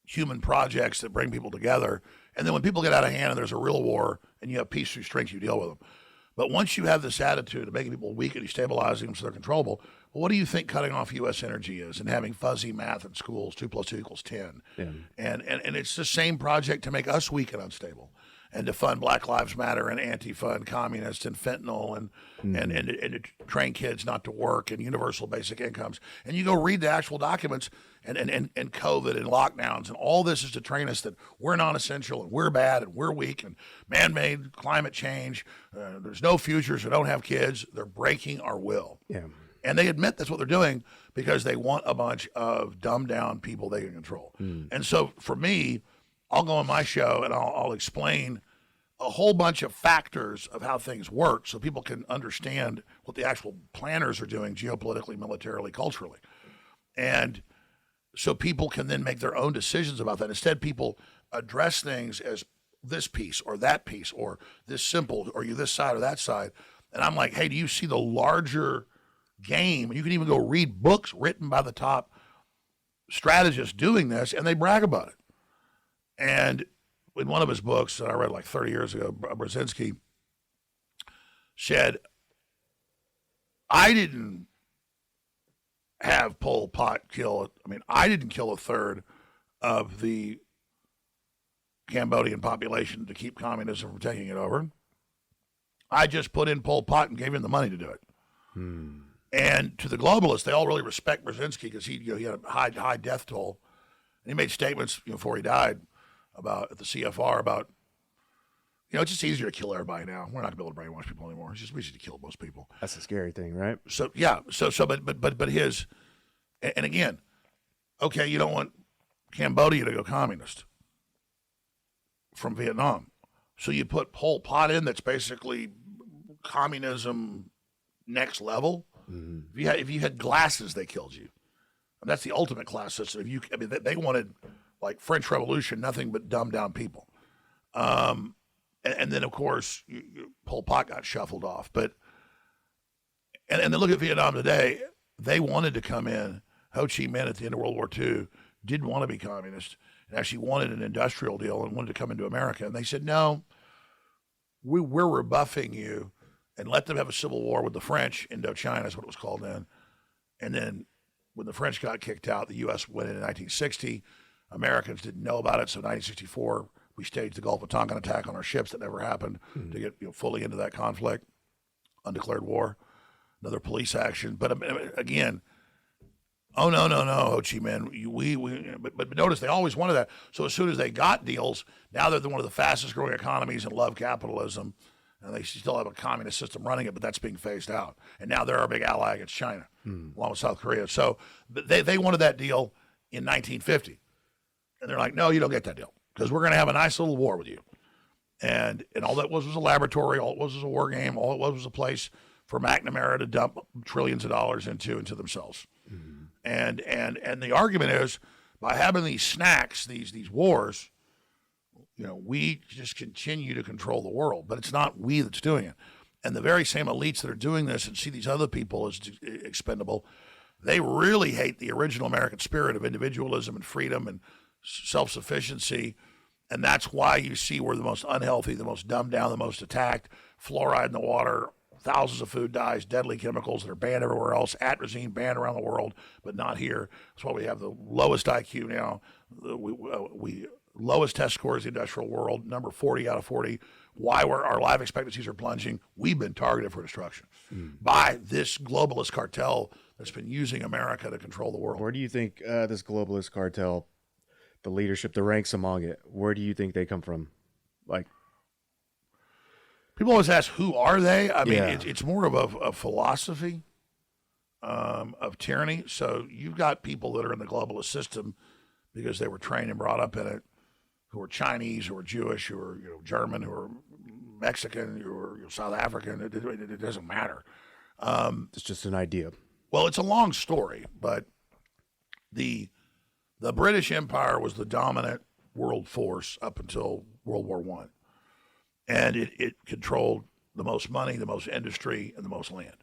human projects that bring people together, and then when people get out of hand and there's a real war and you have peace through strength, you deal with them. But once you have this attitude of making people weak and destabilizing them so they're controllable, well, what do you think cutting off U.S. energy is and having fuzzy math in schools, 2 + 2 = 10? Yeah. And it's the same project to make us weak and unstable and to fund Black Lives Matter and Antifa and communists and fentanyl and to train kids not to work and universal basic incomes. And you go read the actual documents and COVID and lockdowns and all this is to train us that we're non-essential and we're bad and we're weak and man-made climate change. There's no futures. We don't have kids. They're breaking our will. Yeah. And they admit that's what they're doing because they want a bunch of dumbed down people they can control. And so for me, I'll go on my show and I'll explain a whole bunch of factors of how things work so people can understand what the actual planners are doing geopolitically, militarily, culturally. And so people can then make their own decisions about that. Instead, people address things as this piece or that piece or this simple or you this side or that side. And I'm like, hey, do you see the larger game? You can even go read books written by the top strategists doing this, and they brag about it. And in one of his books that I read like 30 years ago, Brzezinski said, I didn't have Pol Pot I didn't kill a third of the Cambodian population to keep communism from taking it over. I just put in Pol Pot and gave him the money to do it. And to the globalists, they all really respect Brzezinski because he had a high death toll. And he made statements before he died at the CFR about, it's just easier to kill everybody now. We're not going to be able to brainwash people anymore. It's just easy to kill most people. That's a scary thing, right? So yeah. But his, and again, okay, you don't want Cambodia to go communist from Vietnam. So you put Pol Pot in that's basically communism next level. If you had glasses, they killed you. And that's the ultimate class system. They wanted like French Revolution, nothing but dumbed down people. And then of course Pol Pot got shuffled off. But and then look at Vietnam today. They wanted to come in. Ho Chi Minh at the end of World War II didn't want to be communist and actually wanted an industrial deal and wanted to come into America. And they said, no, we're rebuffing you. And let them have a civil war with the French. Indochina is what it was called then. And then when the French got kicked out, the U.S. went in 1960. Americans didn't know about it. So 1964, we staged the Gulf of Tonkin attack on our ships that never happened to get fully into that conflict, undeclared war, another police action. But again, oh, no, Ho Chi Minh. But notice they always wanted that. So as soon as they got deals, now they're one of the fastest growing economies and love capitalism. And they still have a communist system running it, but that's being phased out. And now they're our big ally against China, along with South Korea. So they wanted that deal in 1950. And they're like, no, you don't get that deal because we're going to have a nice little war with you. And all that was a laboratory. All it was a war game. All it was a place for McNamara to dump trillions of dollars into themselves. And the argument is by having these snacks, these wars, we just continue to control the world, but it's not we that's doing it. And the very same elites that are doing this and see these other people as expendable, they really hate the original American spirit of individualism and freedom and self-sufficiency. And that's why you see we're the most unhealthy, the most dumbed down, the most attacked, fluoride in the water, thousands of food dyes, deadly chemicals that are banned everywhere else, atrazine banned around the world, but not here. That's why we have the lowest IQ now. We lowest test scores in the industrial world, number 40 out of 40. Why our life expectancies are plunging? We've been targeted for destruction by this globalist cartel that's been using America to control the world. Where do you think this globalist cartel the leadership, the ranks among it, where do you think they come from? Like, people always ask, who are they? I mean, Yeah. it's more of a philosophy of tyranny. So you've got people that are in the globalist system because they were trained and brought up in it, who are Chinese, who are Jewish, who are German, who are Mexican, who are South African. It doesn't matter. It's just an idea. Well, it's a long story, but the British Empire was the dominant world force up until World War I. And it controlled the most money, the most industry, and the most land.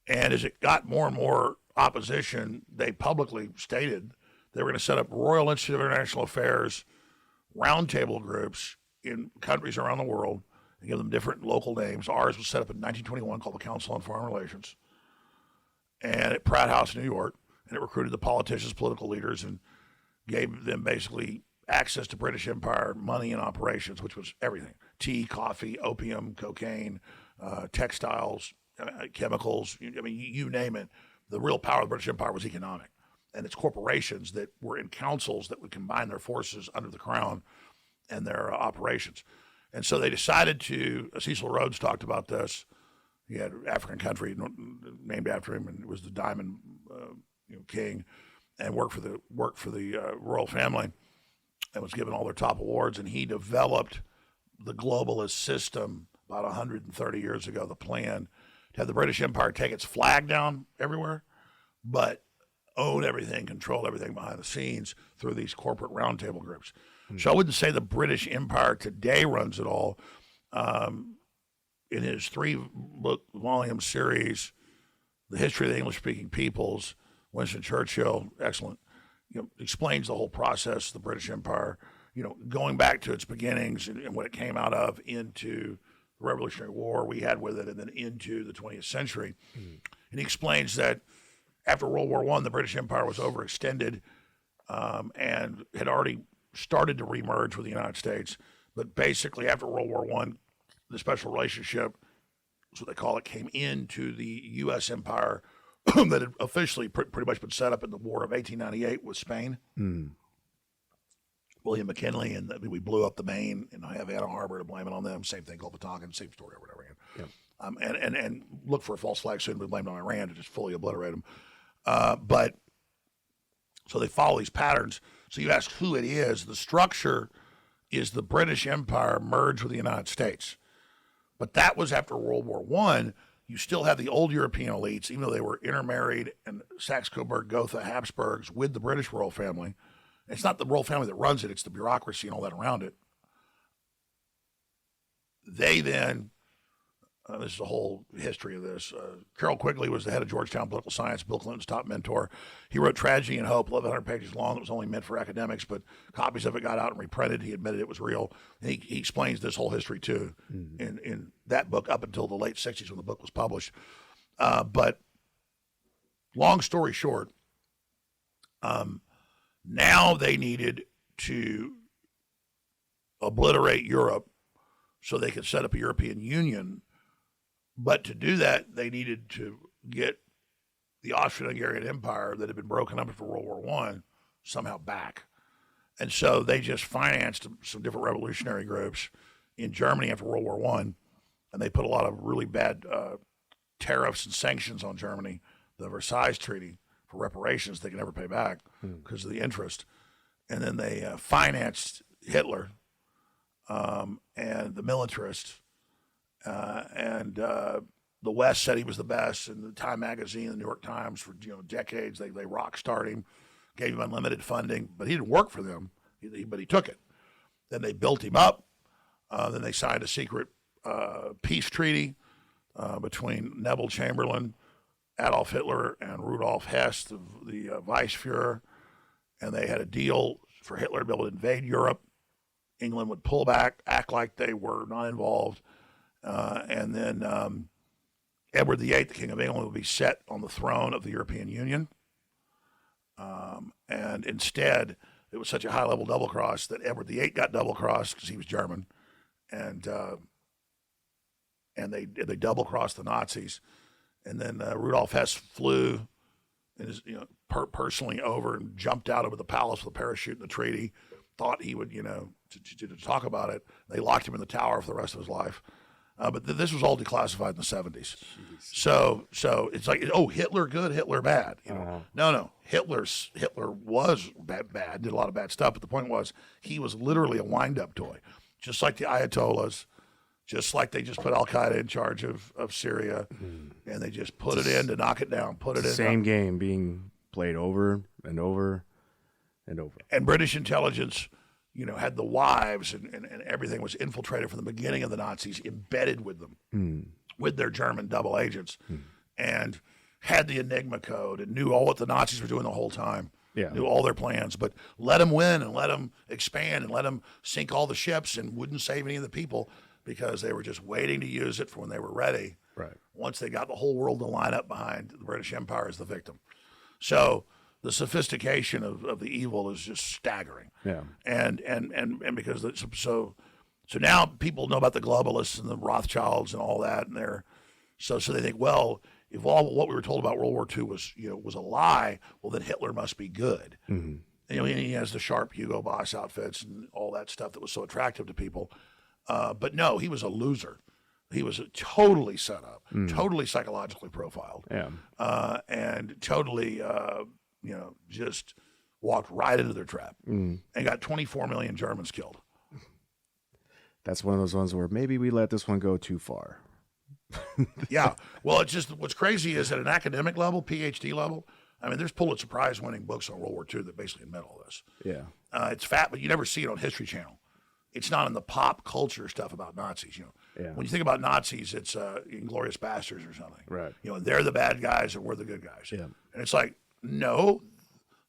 And as it got more and more opposition, they publicly stated they were going to set up Royal Institute of International Affairs roundtable groups in countries around the world and give them different local names. Ours was set up in 1921 called the Council on Foreign Relations, and at Pratt House, New York. And it recruited the politicians, political leaders, and gave them basically access to British Empire money and operations, which was everything: tea, coffee, opium, cocaine, textiles, chemicals. I mean, you name it. The real power of the British Empire was economic, and it's corporations that were in councils that would combine their forces under the crown and their operations. And so they decided to. Cecil Rhodes talked about this. He had an African country named after him, and it was the Diamond King, and worked for the royal family, and was given all their top awards. And he developed the globalist system about 130 years ago. The plan to have the British Empire take its flag down everywhere, but own everything, control everything behind the scenes through these corporate roundtable groups. Mm-hmm. So I wouldn't say the British Empire today runs it all. In his 3-book volume series, The History of the English-Speaking Peoples, Winston Churchill, excellent, explains the whole process of the British Empire, going back to its beginnings and what it came out of into the Revolutionary War we had with it, and then into the 20th century. Mm. And he explains that after World War I, the British Empire was overextended and had already started to remerge with the United States. But basically, after World War I, the special relationship, that's what they call it, came into the U.S. empire that had officially pretty much been set up in the War of 1898 with Spain. Mm. William McKinley, and we blew up the Maine and Havana Harbor to blame it on them. Same thing, Gulf of Tonkin, same story or whatever again. Yep. And look for a false flag soon, we blamed on Iran to just fully obliterate them. But so they follow these patterns. So you ask who it is. The structure is the British Empire merged with the United States. But that was after World War I. You still have the old European elites, even though they were intermarried, and Saxe-Coburg, Gotha, Habsburgs with the British royal family. It's not the royal family that runs it, it's the bureaucracy and all that around it. They then, this is a whole history of this. Carroll Quigley was the head of Georgetown Political Science, Bill Clinton's top mentor. He wrote Tragedy and Hope, 1,100 pages long. It was only meant for academics, but copies of it got out and reprinted. He admitted it was real. And he explains this whole history, too, in that book up until the late 60s when the book was published. But long story short, now they needed to obliterate Europe so they could set up a European Union. But to do that, they needed to get the Austro-Hungarian Empire that had been broken up after World War I somehow back. And so they just financed some different revolutionary groups in Germany after World War I, and they put a lot of really bad tariffs and sanctions on Germany, the Versailles Treaty, for reparations they could never pay back because of the interest. And then they financed Hitler and the militarists. And the West said he was the best, and the Time magazine, the New York Times, for decades, they rock starred him, gave him unlimited funding, but he didn't work for them, but he took it. Then they built him up. Then they signed a secret peace treaty between Neville Chamberlain, Adolf Hitler, and Rudolf Hess, the Vice Fuhrer, and they had a deal for Hitler to be able to invade Europe. England would pull back, act like they were not involved. And then Edward VIII, the King of England, would be set on the throne of the European Union. And instead, it was such a high-level double-cross that Edward VIII got double-crossed because he was German. And they double-crossed the Nazis. And then Rudolf Hess flew and is personally over and jumped out over the palace with a parachute in the treaty. Thought he would to talk about it. They locked him in the tower for the rest of his life. But this was all declassified in the 70s. So it's like, oh, Hitler good, Hitler bad. No, Hitler was bad, did a lot of bad stuff. But the point was, he was literally a wind-up toy, just like the Ayatollahs, just like they just put Al Qaeda in charge of Syria, and they just put it in to knock it down. Same game being played over and over and over. And British intelligence, had the wives and everything was infiltrated from the beginning of the Nazis, embedded with them, with their German double agents, and had the Enigma code and knew all what the Nazis were doing the whole time, knew all their plans, but let them win and let them expand and let them sink all the ships and wouldn't save any of the people because they were just waiting to use it for when they were ready. Right. Once they got the whole world to line up behind the British Empire as the victim. So the sophistication of the evil is just staggering. Yeah. And because so now people know about the globalists and the Rothschilds and all that, and so they think, well, if all what we were told about World War II was a lie, well then Hitler must be good. And, he has the sharp Hugo Boss outfits and all that stuff that was so attractive to people. But no, he was a loser. He was totally set up, totally psychologically profiled, and totally. Just walked right into their trap and got 24 million Germans killed. That's one of those ones where maybe we let this one go too far. Yeah. Well, it's just what's crazy is at an academic level, PhD level, I mean, there's Pulitzer Prize winning books on World War II that basically admit all this. Yeah. It's fat, but you never see it on History Channel. It's not in the pop culture stuff about Nazis. When you think about Nazis, it's Inglourious Bastards or something. Right. They're the bad guys and we're the good guys. Yeah. And it's like, no,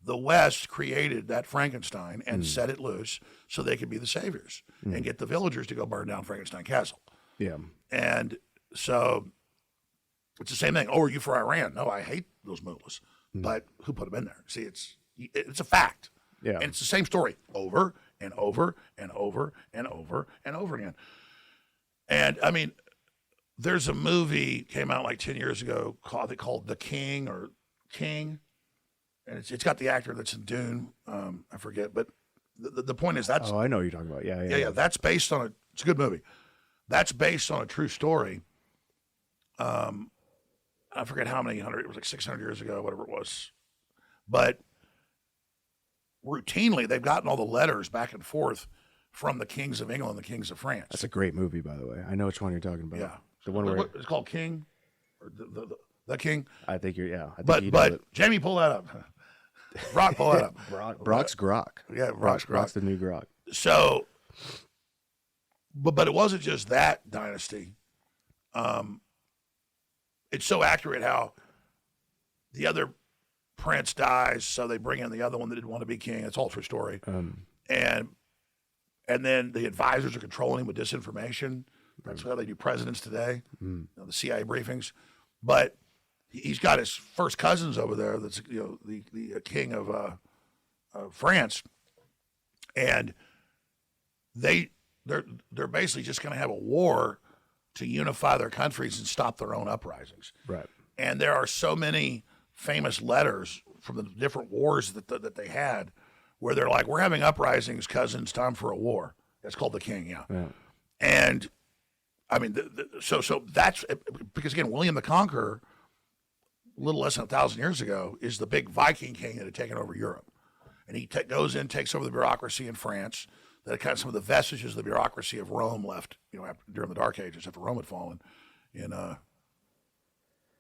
the West created that Frankenstein and set it loose so they could be the saviors and get the villagers to go burn down Frankenstein Castle. Yeah. And so it's the same thing. Oh, are you for Iran? No, I hate those mullahs. But who put them in there? See, it's a fact. Yeah. And it's the same story over and over and over and over and over again. And I mean, there's a movie came out like 10 years ago called The King or King. And it's got the actor that's in Dune. I forget, but the point is that's. Oh, I know what you're talking about. Yeah. That's based on it's a good movie. That's based on a true story. I forget how many hundred. It was like 600 years ago, whatever it was. But routinely, they've gotten all the letters back and forth from the kings of England, and the kings of France. That's a great movie, by the way. I know which one you're talking about. Yeah, the one where it's called King, or the King. I think you're. Yeah, but Jamie, pull that up. Brock, pull that up. Brock's Grok. Yeah, Brock's the new Grok. So, but it wasn't just that dynasty. It's so accurate how the other prince dies, so they bring in the other one that didn't want to be king. It's all true story. And then the advisors are controlling him with disinformation. That's how they do presidents today, the CIA briefings. But he's got his first cousins over there. That's the king of France, and they're basically just going to have a war to unify their countries and stop their own uprisings. Right. And there are so many famous letters from the different wars that they had, where they're like, "We're having uprisings, cousins. Time for a war." That's called the King. Yeah. And I mean, so that's because again, William the Conqueror, a little less than 1,000 years ago, is the big Viking king that had taken over Europe, and he goes in, takes over the bureaucracy in France. That kind of some of the vestiges of the bureaucracy of Rome left, during the Dark Ages after Rome had fallen in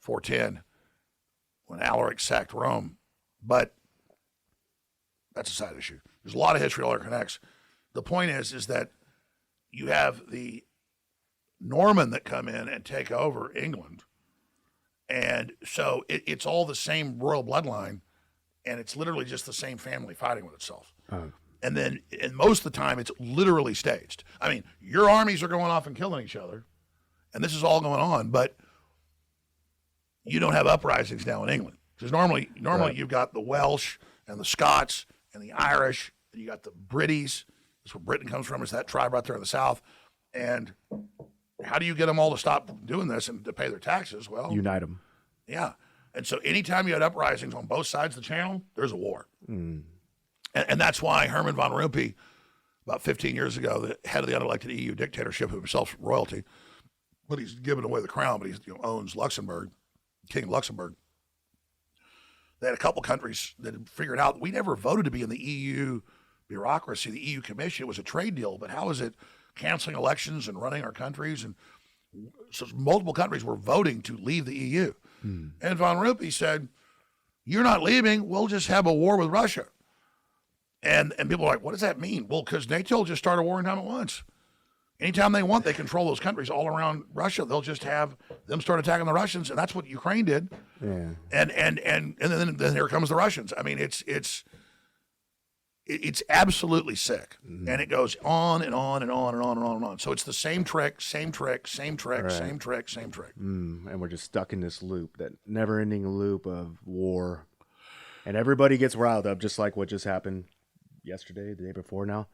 410 when Alaric sacked Rome. But that's a side issue. There's a lot of history all interconnects. The point is that you have the Norman that come in and take over England. And so it's all the same royal bloodline, and it's literally just the same family fighting with itself. And then, most of the time, it's literally staged. I mean, your armies are going off and killing each other, and this is all going on, but you don't have uprisings now in England. Because normally right. You've got the Welsh and the Scots and the Irish, and you got the Brits. That's where Britain comes from, is that tribe right there in the South. And how do you get them all to stop doing this and to pay their taxes? Well, unite them. Yeah. And so anytime you had uprisings on both sides of the channel, there's a war. And that's why Herman von Rompuy, about 15 years ago, the head of the unelected EU dictatorship, who himself royalty, but he's given away the crown, but he owns Luxembourg, King of Luxembourg. They had a couple countries that had figured out we never voted to be in the EU bureaucracy, the EU Commission. It was a trade deal, but how is it canceling elections and running our countries? And so multiple countries were voting to leave the EU. And von Rompuy said, you're not leaving, we'll just have a war with Russia. And people are like, what does that mean? Well, because NATO will just start a war anytime it wants. Anytime they want, they control those countries all around Russia. They'll just have them start attacking the Russians, and that's what Ukraine did. Yeah. And then here comes the Russians. I mean, it's absolutely sick, and it goes on and on and on and on and on and on. So it's the same trick, same trick, same trick, Right. same trick, same trick. And we're just stuck in this loop, that never-ending loop of war, and everybody gets riled up, just like what just happened yesterday, the day before now,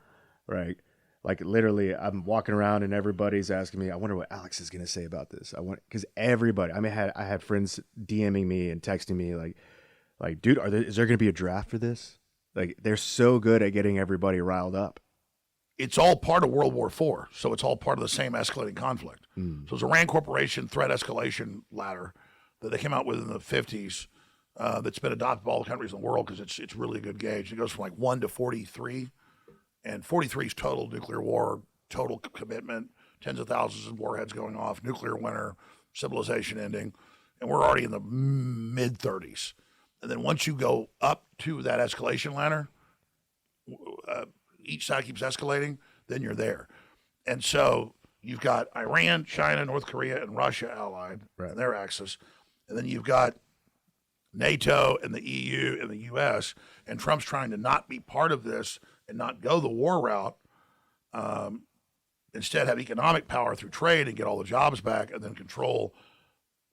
right? Like literally, I'm walking around and everybody's asking me, I wonder what Alex is going to say about this. Because everybody, I mean, I had friends DMing me and texting me like, dude, is there going to be a draft for this? Like, they're so good at getting everybody riled up. It's all part of World War IV, so it's all part of the same escalating conflict. So it's a Rand Corporation threat escalation ladder that they came out with in the 50s that's been adopted by all the countries in the world because it's really a good gauge. It goes from like 1 to 43, and 43 is total nuclear war, total commitment, tens of thousands of warheads going off, nuclear winter, civilization ending, and we're already in the mid-30s. And then once you go up to that escalation ladder, each side keeps escalating, then you're there. And so you've got Iran, China, North Korea, and Russia allied in their axis. And then you've got NATO and the EU and the US, and Trump's trying to not be part of this and not go the war route, instead have economic power through trade and get all the jobs back and then control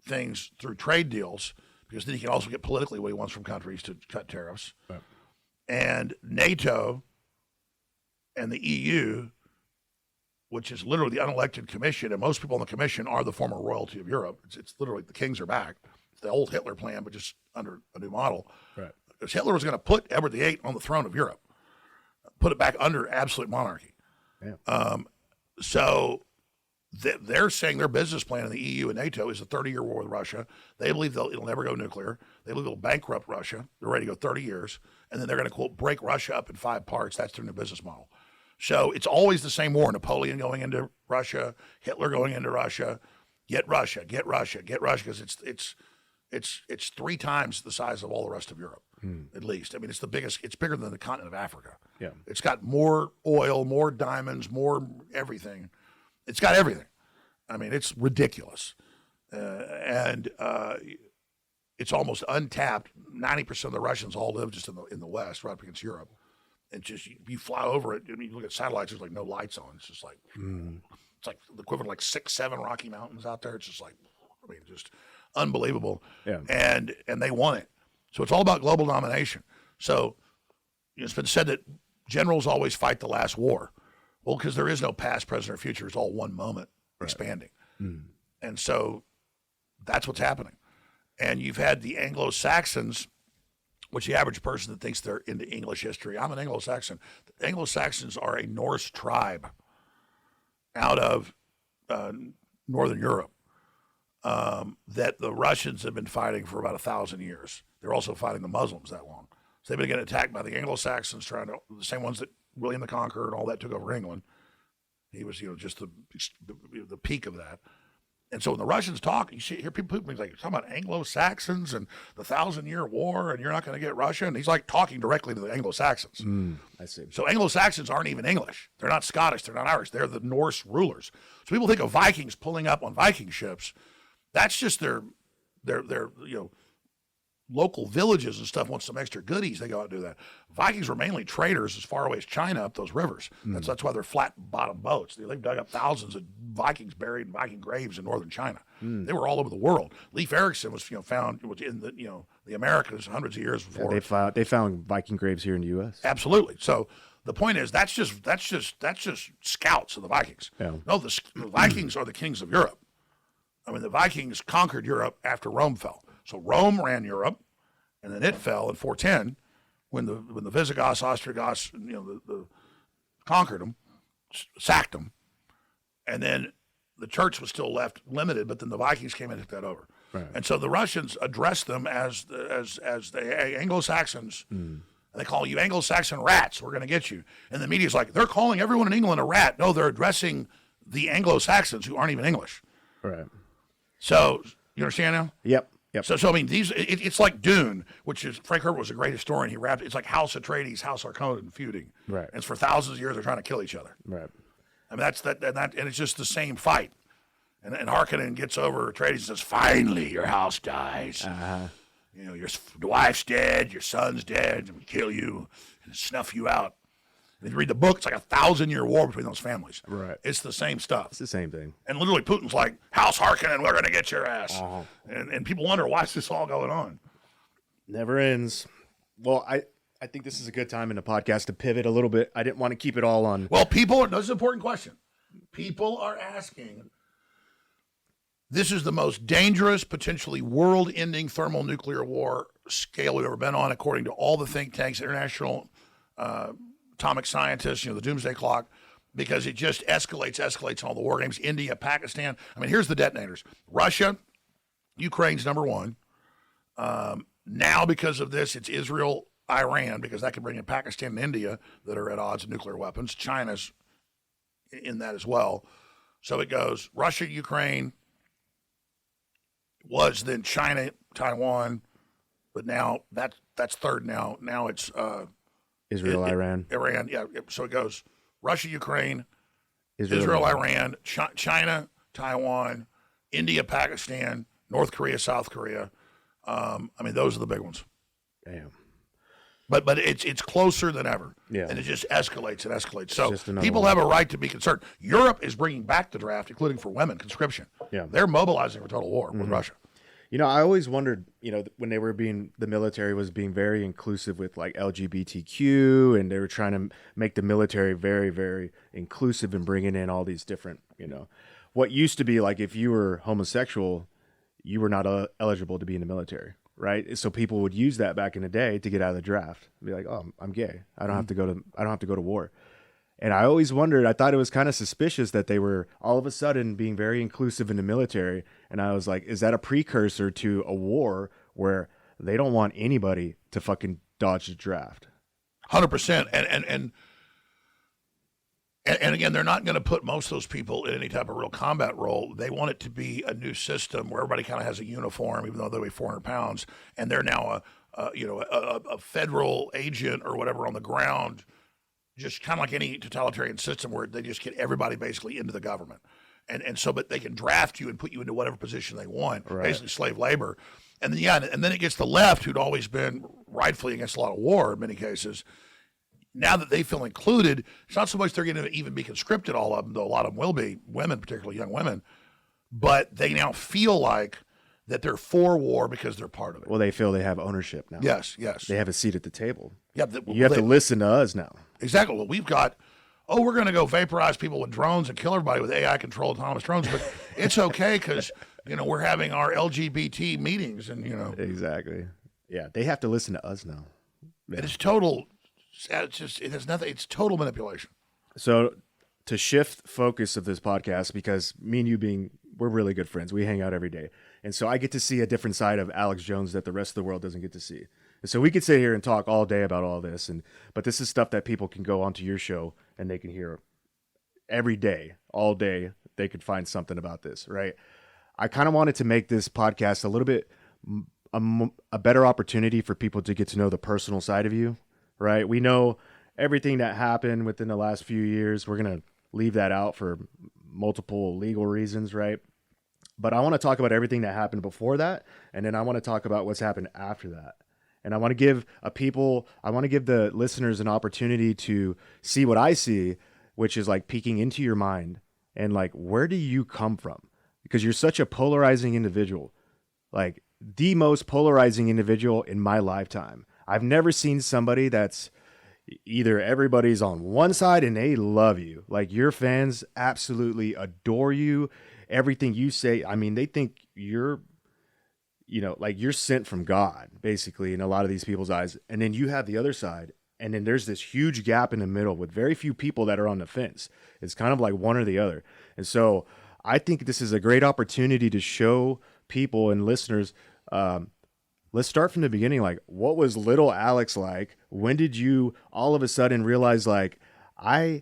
things through trade deals, because then he can also get politically what he wants from countries to cut tariffs. Right. And NATO and the EU, which is literally the unelected commission, and most people on the commission are the former royalty of Europe. It's literally the kings are back. It's the old Hitler plan, but just under a new model. Right. Because Hitler was going to put Edward VIII on the throne of Europe, put it back under absolute monarchy. Yeah. So they're saying their business plan in the EU and NATO is a 30-year war with Russia. They believe it'll never go nuclear. They believe it'll bankrupt Russia. They're ready to go 30 years. And then they're going to, quote, break Russia up in 5 parts. That's their new business model. So it's always the same war. Napoleon going into Russia, Hitler going into Russia, get Russia, because it's 3 times the size of all the rest of Europe, at least. I mean, it's the biggest. It's bigger than the continent of Africa. Yeah, it's got more oil, more diamonds, more everything. It's got everything. I mean, it's ridiculous, and it's almost untapped. 90% of the Russians all live just in the West, right up against Europe. And just you fly over it, and you look at satellites. There's like no lights on. It's just like it's like the equivalent of like 6, 7 Rocky Mountains out there. It's just like, I mean, just unbelievable. Yeah. And they want it. So it's all about global domination. So it's been said that generals always fight the last war. Well, because there is no past, present, or future. It's all one moment expanding. And so that's what's happening. And you've had the Anglo-Saxons, which the average person that thinks they're into English history. I'm an Anglo-Saxon. The Anglo-Saxons are a Norse tribe out of Northern Europe that the Russians have been fighting for about 1,000 years. They're also fighting the Muslims that long. So they've been getting attacked by the Anglo-Saxons, the same ones that William the Conqueror and all that took over England. He was, just the peak of that. And so when the Russians talk, you hear people like talking about Anglo-Saxons and the 1,000-Year War, and you're not going to get Russia. And he's like talking directly to the Anglo-Saxons. I see. So Anglo-Saxons aren't even English. They're not Scottish. They're not Irish. They're the Norse rulers. So people think of Vikings pulling up on Viking ships. That's just their local villages and stuff want some extra goodies. They go out and do that. Vikings were mainly traders as far away as China up those rivers. That's why they're flat bottom boats. They've dug up thousands of Vikings buried in Viking graves in northern China. They were all over the world. Leif Erikson was found in the Americas hundreds of years before. Yeah, they found Viking graves here in the U.S. Absolutely. So the point is that's just scouts of the Vikings. Yeah. No, the Vikings are the kings of Europe. I mean, the Vikings conquered Europe after Rome fell. So Rome ran Europe, and then it fell in 410 when the Visigoths, Ostrogoths, the conquered them, sacked them, and then the church was still left limited. But then the Vikings came in and took that over, Right. and so the Russians addressed them as the Anglo-Saxons. And they call you Anglo-Saxon rats. We're going to get you. And the media's like, they're calling everyone in England a rat. No, they're addressing the Anglo-Saxons who aren't even English. Right. So you understand now? Yep. Yep. So I mean, it's like Dune, which is Frank Herbert was a great historian. He wrapped it's like House Atreides, House Harkonnen feuding. Right. And it's for thousands of years they're trying to kill each other. Right. I mean and it's just the same fight. And Harkonnen gets over Atreides and says, "Finally, your house dies. Your wife's dead, your son's dead, and we kill you and snuff you out." And if you read the book, it's like a 1,000-year war between those families. Right. It's the same stuff. It's the same thing. And literally Putin's like, House Harkonnen, we're going to get your ass. And people wonder, why is this all going on? Never ends. Well, I think this is a good time in the podcast to pivot a little bit. I didn't want to keep it all on. Well, this is an important question. People are asking, this is the most dangerous, potentially world-ending thermonuclear war scale we've ever been on, according to all the think tanks, international atomic scientists, the doomsday clock, because it just escalates in all the war games. India, Pakistan. I mean, here's the detonators. Russia, Ukraine's number one. Now, because of this, it's Israel, Iran, because that could bring in Pakistan and India that are at odds with nuclear weapons. China's in that as well. So it goes Russia, Ukraine, was then China, Taiwan, but now that's third now. Now it's Israel, Iran. Iran, yeah. So it goes Russia, Ukraine, Israel, Iran, China, Taiwan, India, Pakistan, North Korea, South Korea. I mean, those are the big ones. Damn. But it's closer than ever. Yeah. And it just escalates and escalates. So just people one. have a right to be concerned. Europe is bringing back the draft, including for women, conscription. Yeah. They're mobilizing for total war with Russia. I always wondered, when the military was being very inclusive with like LGBTQ, and they were trying to make the military very, very inclusive and bringing in all these different, what used to be like if you were homosexual, you were not eligible to be in the military, right? So people would use that back in the day to get out of the draft. Be like, oh, I'm gay. I don't have to go to war. And I always wondered, I thought it was kind of suspicious that they were all of a sudden being very inclusive in the military. And I was like, is that a precursor to a war where they don't want anybody to fucking dodge the draft? 100%. And again, they're not going to put most of those people in any type of real combat role. They want it to be a new system where everybody kind of has a uniform, even though they weigh 400 pounds. And they're now a federal agent or whatever on the ground, just kind of like any totalitarian system where they just get everybody basically into the government. And so, but they can draft you and put you into whatever position they want, basically slave labor. And then it gets the left, who'd always been rightfully against a lot of war in many cases. Now that they feel included, it's not so much they're going to even be conscripted, all of them, though a lot of them will be, women, particularly young women, but they now feel like that they're for war because they're part of it. Well, they feel they have ownership now. Yes. They have a seat at the table. Yeah, you have to listen to us now. Exactly. Well, we've got, we're going to go vaporize people with drones and kill everybody with AI-controlled autonomous drones, but it's okay because, we're having our LGBT meetings and, Exactly. Yeah, they have to listen to us now. Yeah. It's total, it has nothing, it's total manipulation. So to shift focus of this podcast, because me and you we're really good friends. We hang out every day. And so I get to see a different side of Alex Jones that the rest of the world doesn't get to see. And so we could sit here and talk all day about all this, but this is stuff that people can go onto your show and they can hear every day, all day. They could find something about this, right? I kind of wanted to make this podcast a little bit a better opportunity for people to get to know the personal side of you, right? We know everything that happened within the last few years. We're going to leave that out for multiple legal reasons, right? But I want to talk about everything that happened before that, and then I want to talk about what's happened after that. And I want to give the listeners an opportunity to see what I see, which is like peeking into your mind and like, where do you come from? Because you're such a polarizing individual, like the most polarizing individual in my lifetime. I've never seen somebody that's either everybody's on one side and they love you. Like your fans absolutely adore you. Everything you say, I mean, they think you're like you're sent from God, basically, in a lot of these people's eyes. And then you have the other side. And then there's this huge gap in the middle with very few people that are on the fence. It's kind of like one or the other. And so I think this is a great opportunity to show people and listeners, let's start from the beginning. Like, what was little Alex like? When did you all of a sudden realize, like, I'm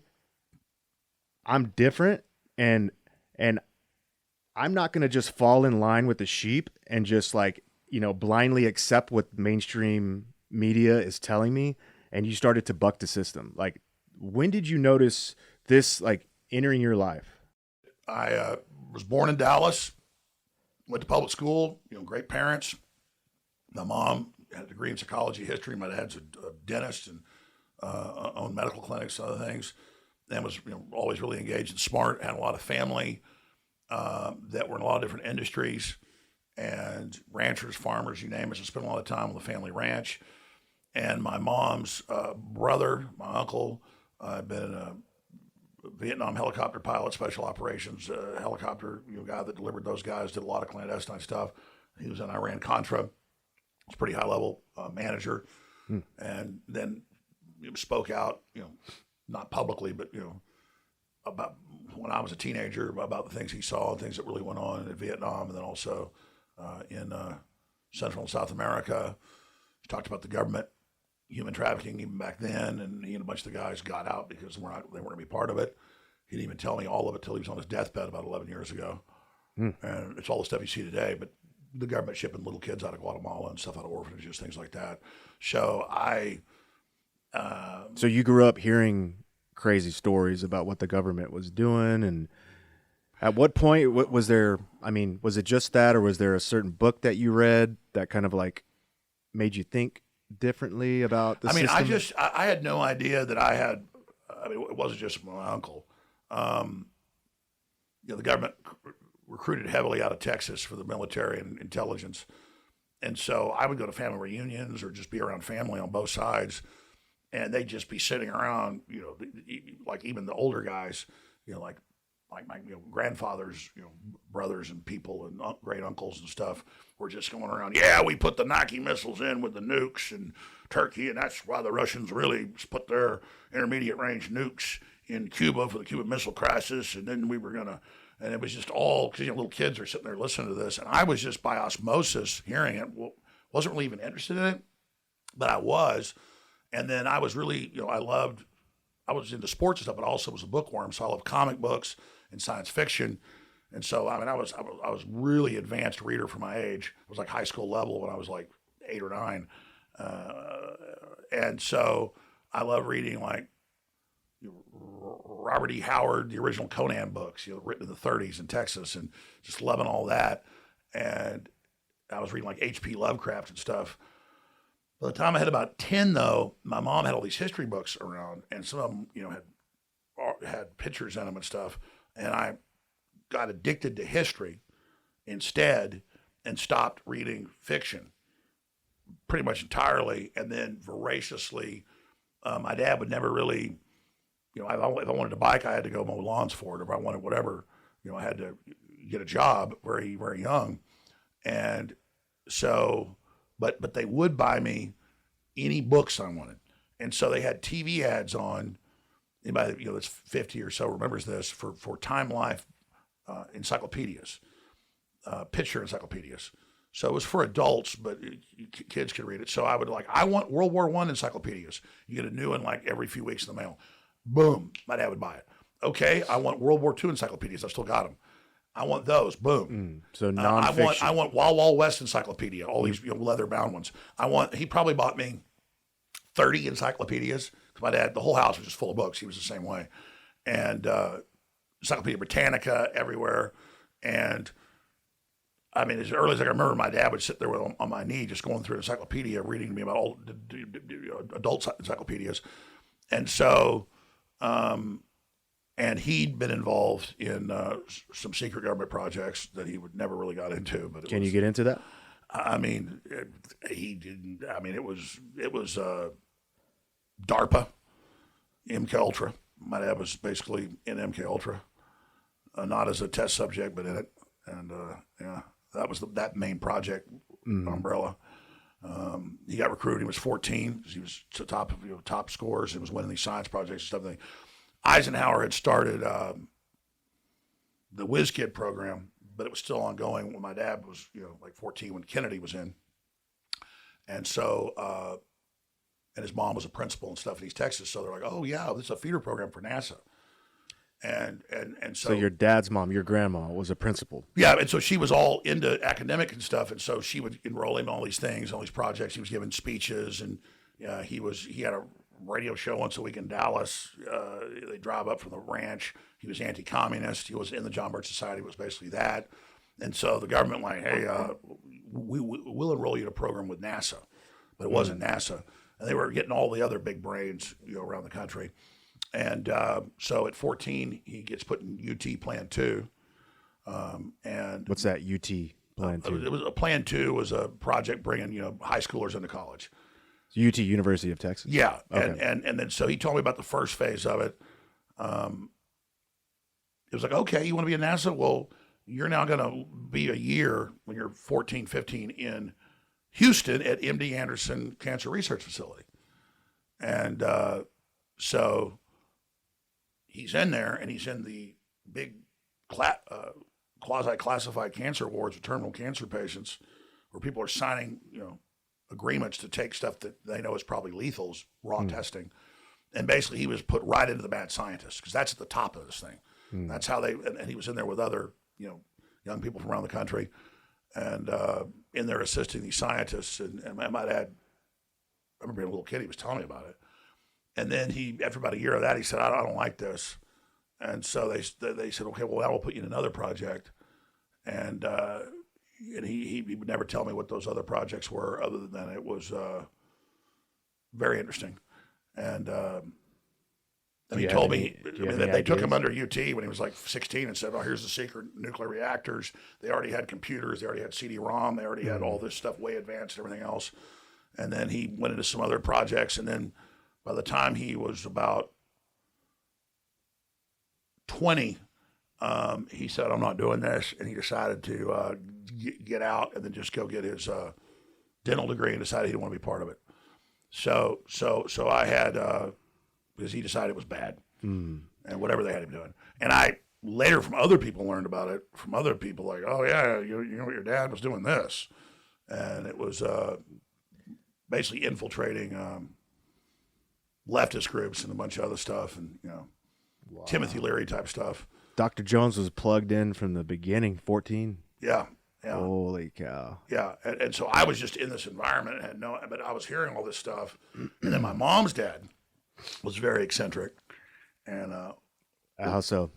different, and I'm not going to just fall in line with the sheep and just like, blindly accept what mainstream media is telling me. And you started to buck the system. Like, when did you notice this, like, entering your life? I was born in Dallas, went to public school, great parents. My mom had a degree in psychology, history. My dad's a dentist and owned medical clinics, other things, and was always really engaged and smart. Had a lot of family that were in a lot of different industries, and ranchers, farmers, you name it. So I spent a lot of time on the family ranch. And my mom's brother, my uncle, had been a Vietnam helicopter pilot, special operations helicopter guy that delivered those guys, did a lot of clandestine stuff. He was in Iran-Contra. Was a pretty high-level manager. And then spoke out, not publicly, but, about when I was a teenager, about the things he saw and things that really went on in Vietnam, and then also in Central and South America. He talked about the government, human trafficking even back then, and he and a bunch of the guys got out because they weren't going to be part of it. He didn't even tell me all of it till he was on his deathbed about 11 years ago. And it's all the stuff you see today, but the government shipping little kids out of Guatemala and stuff out of orphanages, things like that. So So you grew up hearing crazy stories about what the government was doing, and at what point was there, was it just that, or was there a certain book that you read that kind of like made you think differently about the system? I had no idea that I had, it wasn't just my uncle. The government recruited heavily out of Texas for the military and intelligence. And so I would go to family reunions or just be around family on both sides, and they'd just be sitting around, like even the older guys, like my grandfather's, brothers and people and great uncles and stuff were just going around. Yeah, we put the Nike missiles in with the nukes in Turkey, and that's why the Russians really put their intermediate range nukes in Cuba for the Cuban Missile Crisis. And then we were gonna, and it was just all because little kids are sitting there listening to this, and I was just by osmosis hearing it. Wasn't really even interested in it, but I was. And then I was really, I was into sports and stuff, but I also was a bookworm, so I loved comic books and science fiction. And so, I was really advanced reader for my age. I was like high school level when I was like 8 or 9. And so I love reading like Robert E. Howard, the original Conan books, written in the 30s in Texas, and just loving all that. And I was reading like H.P. Lovecraft and stuff. By the time I had about 10, though, my mom had all these history books around, and some of them, had pictures in them and stuff. And I got addicted to history instead and stopped reading fiction pretty much entirely. And then voraciously, my dad would never really, if I wanted a bike, I had to go mow lawns for it. If I wanted whatever, I had to get a job very, very young. And so, but they would buy me any books I wanted. And so they had TV ads on. Anybody that's 50 or so remembers this, for Time Life encyclopedias, picture encyclopedias. So it was for adults, but kids could read it. So I would I want World War I encyclopedias. You get a new one like every few weeks in the mail. Boom, my dad would buy it. Okay, I want World War II encyclopedias. I still got them. I want those. Boom. So nonfiction. I want Wild Wild West encyclopedia. All these leather bound ones. He probably bought me 30 encyclopedias. Because my dad, the whole house was just full of books. He was the same way, and Encyclopedia Britannica everywhere. And as early as I can remember, my dad would sit there on my knee, just going through an encyclopedia, reading to me about all adult encyclopedias. And so, and he'd been involved in some secret government projects that he would never really got into. But Can you get into that? He didn't. It was DARPA, MK Ultra. My dad was basically in MK Ultra, not as a test subject, but in it. And that was that main project umbrella. He got recruited. He was 14. He was top scores and was winning these science projects and stuff. Eisenhower had started the Whiz Kid program, but it was still ongoing when my dad was, like 14 when Kennedy was in. And so, and his mom was a principal and stuff in East Texas. So they're like, oh yeah, this is a feeder program for NASA. And so your dad's mom, your grandma, was a principal. Yeah, and so she was all into academic and stuff, and so she would enroll him in all these things, all these projects. He was giving speeches, and he had a radio show once a week in Dallas. They drive up from the ranch. He was anti-communist. He was in the John Birch Society. It was basically that. And so the government hey, we'll enroll you in a program with NASA, but it wasn't NASA. And they were getting all the other big brains, around the country. And so at 14, he gets put in UT Plan 2. And what's that, UT Plan 2? It was a Plan 2 was a project bringing high schoolers into college. UT, University of Texas. Yeah, okay. and then so he told me about the first phase of it. It was like, okay, you want to be in NASA? Well, you're now going to be a year when you're 14, 15 in Houston at MD Anderson Cancer Research Facility. And so he's in there, and he's in the big quasi-classified cancer wards with terminal cancer patients where people are signing, agreements to take stuff that they know is probably lethal, raw testing. And basically he was put right into the bad scientists because that's at the top of this thing. That's how and he was in there with other, young people from around the country and in there assisting these scientists. And my dad, I remember being a little kid, he was telling me about it. And then after about a year of that, he said, I don't like this. And so they said, okay, well, we'll put you in another project. And he would never tell me what those other projects were other than it was very interesting. And he told me that they took him under UT when he was like 16 and said, oh, here's the secret nuclear reactors. They already had computers. They already had CD-ROM. They already had all this stuff way advanced and everything else. And then he went into some other projects. And then by the time he was about 20, he said, I'm not doing this. And he decided to get out and then just go get his dental degree and decided he didn't want to be part of it. So I had, because he decided it was bad and whatever they had him doing. And I later from other people learned about it, from other people like, oh yeah, you know what, your dad was doing this. And it was basically infiltrating leftist groups and a bunch of other stuff and, wow. Timothy Leary type stuff. Dr. Jones was plugged in from the beginning, 14. Yeah. Holy cow. Yeah. And so I was just in this environment and but I was hearing all this stuff. And then my mom's dad was very eccentric. And how so?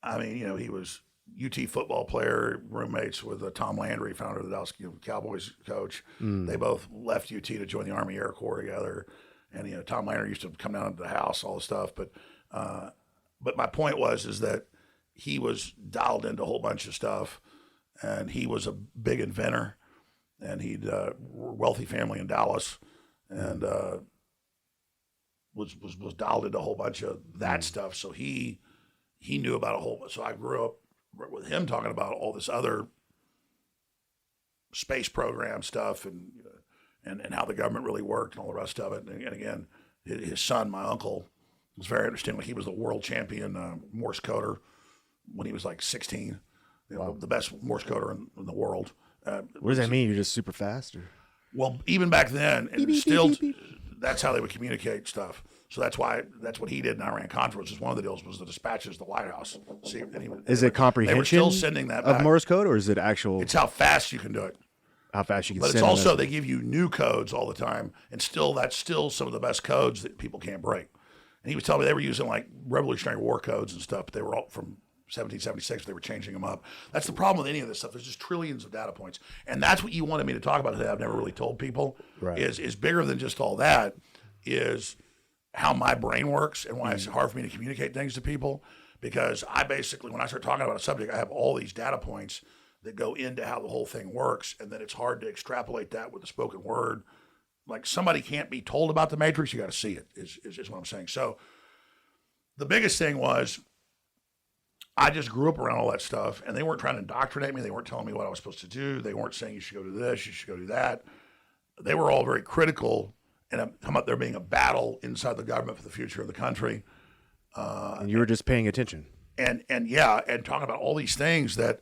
I mean, he was UT football player, roommates with Tom Landry, founder of the Dallas Cowboys coach. They both left UT to join the Army Air Corps together. And, Tom Landry used to come down to the house, all this stuff. But my point is that he was dialed into a whole bunch of stuff. And he was a big inventor, and he'd wealthy family in Dallas, and was dialed into a whole bunch of that stuff. So he knew about a whole. So I grew up with him talking about all this other space program stuff and how the government really worked and all the rest of it. And again, his son, my uncle, was very interesting. Like he was the world champion Morse coder when he was like 16. Wow. The best Morse coder in the world. What does that mean? You're just super fast? Or? Well, even back then, and beep, still, beep, beep, beep. That's how they would communicate stuff. So that's what he did in Iran-Contra, which is one of the deals, was the dispatches to the White House. See, is it comprehension they were still sending that back. Of Morse code, or is it actual? It's how fast you can do it. How fast you can But send it's also, they give you new codes all the time, and that's still some of the best codes that people can't break. And he was telling me they were using like Revolutionary War codes and stuff, but they were all from 1776, they were changing them up. That's the problem with any of this stuff. There's just trillions of data points. And that's what you wanted me to talk about today. I've never really told people. Right. Is bigger than just all that, is how my brain works and why it's hard for me to communicate things to people. Because I basically, when I start talking about a subject, I have all these data points that go into how the whole thing works. And then it's hard to extrapolate that with the spoken word. Like somebody can't be told about the Matrix, you got to see it, is what I'm saying. So the biggest thing was, I just grew up around all that stuff, and they weren't trying to indoctrinate me. They weren't telling me what I was supposed to do. They weren't saying you should go do this, you should go do that. They were all very critical, and come up there being a battle inside the government for the future of the country. And you were just paying attention. And talking about all these things that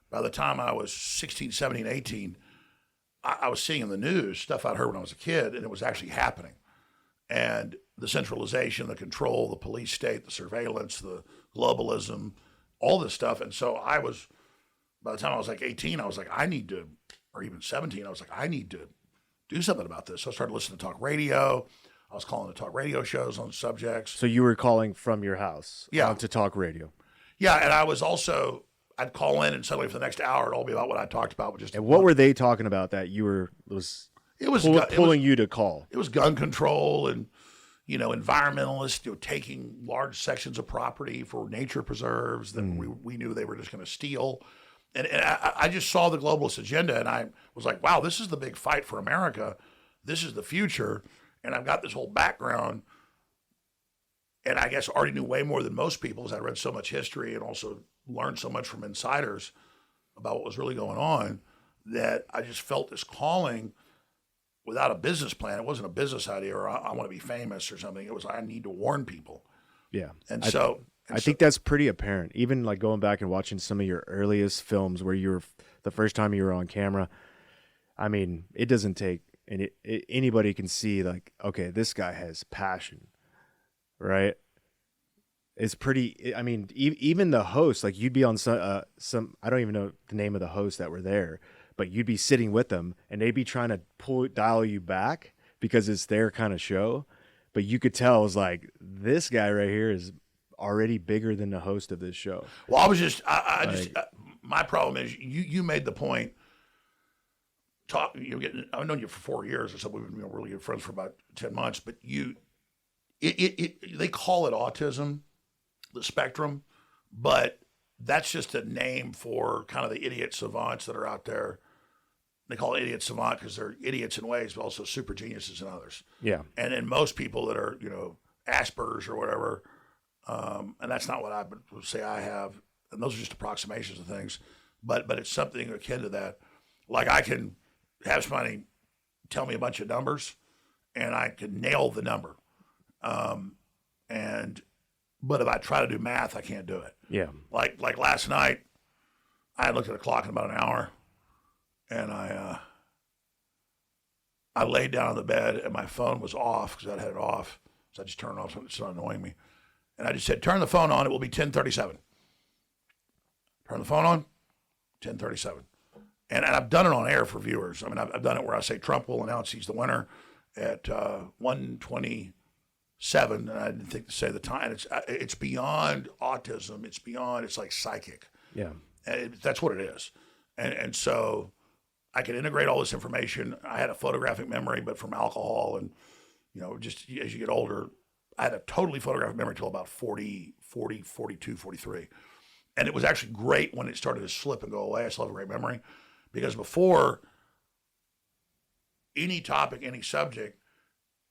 by the time I was 16, 17, 18, I was seeing in the news stuff I'd heard when I was a kid, and it was actually happening. And the centralization, the control, the police state, the surveillance, the globalism, all this stuff. And so by the time I was like 18, I was like, or even 17, I was like, I need to do something about this. So I started listening to talk radio. I was calling to talk radio shows on subjects. So you were calling from your house to talk radio. Yeah, and I was also, I'd call in, and suddenly for the next hour, it'd all be about what I talked about. And what were they talking about that you were pulling you to call? It was gun control and, environmentalists, taking large sections of property for nature preserves that we knew they were just going to steal. And I just saw the globalist agenda, and I was like, wow, this is the big fight for America. This is the future. And I've got this whole background, and I guess already knew way more than most people, as I read so much history and also learned so much from insiders about what was really going on, that I just felt this calling without a business plan. It wasn't a business idea or I want to be famous or something. It was, I need to warn people. Yeah. And I think that's pretty apparent. Even like going back and watching some of your earliest films where you were the first time you were on camera. I mean, it doesn't take anybody can see like, okay, this guy has passion, right? It's pretty. I mean, even the host, like you'd be on some. I don't even know the name of the hosts that were there, but you'd be sitting with them, and they'd be trying to dial you back because it's their kind of show. But you could tell it was like, this guy right here is already bigger than the host of this show. Well, I was just, my problem is you made the point. I've known you for 4 years or so. We've been really good friends for about 10 months. But they call it autism, the spectrum, but that's just a name for kind of the idiot savants that are out there. They call it idiot savant because they're idiots in ways, but also super geniuses in others. Yeah. And then most people that are, Asperger's or whatever, and that's not what I would say I have. And those are just approximations of things. But it's something akin to that. Like I can have somebody tell me a bunch of numbers, and I can nail the number. But if I try to do math, I can't do it. Yeah. Like last night, I had looked at the clock in about an hour, and I laid down on the bed, and my phone was off because I'd had it off. So I just turned it off so it's not annoying me. And I just said, turn the phone on. It will be 10:37. Turn the phone on, 10:37. And I've done it on air for viewers. I mean, I've done it where I say Trump will announce he's the winner at 1:27, and I didn't think to say the time. It's beyond autism. It's like psychic. Yeah. That's what it is. And so I can integrate all this information. I had a photographic memory, but from alcohol and, just as you get older, I had a totally photographic memory until about 40, 42, 43. And it was actually great when it started to slip and go away. I still have a great memory. Because before, any topic, any subject,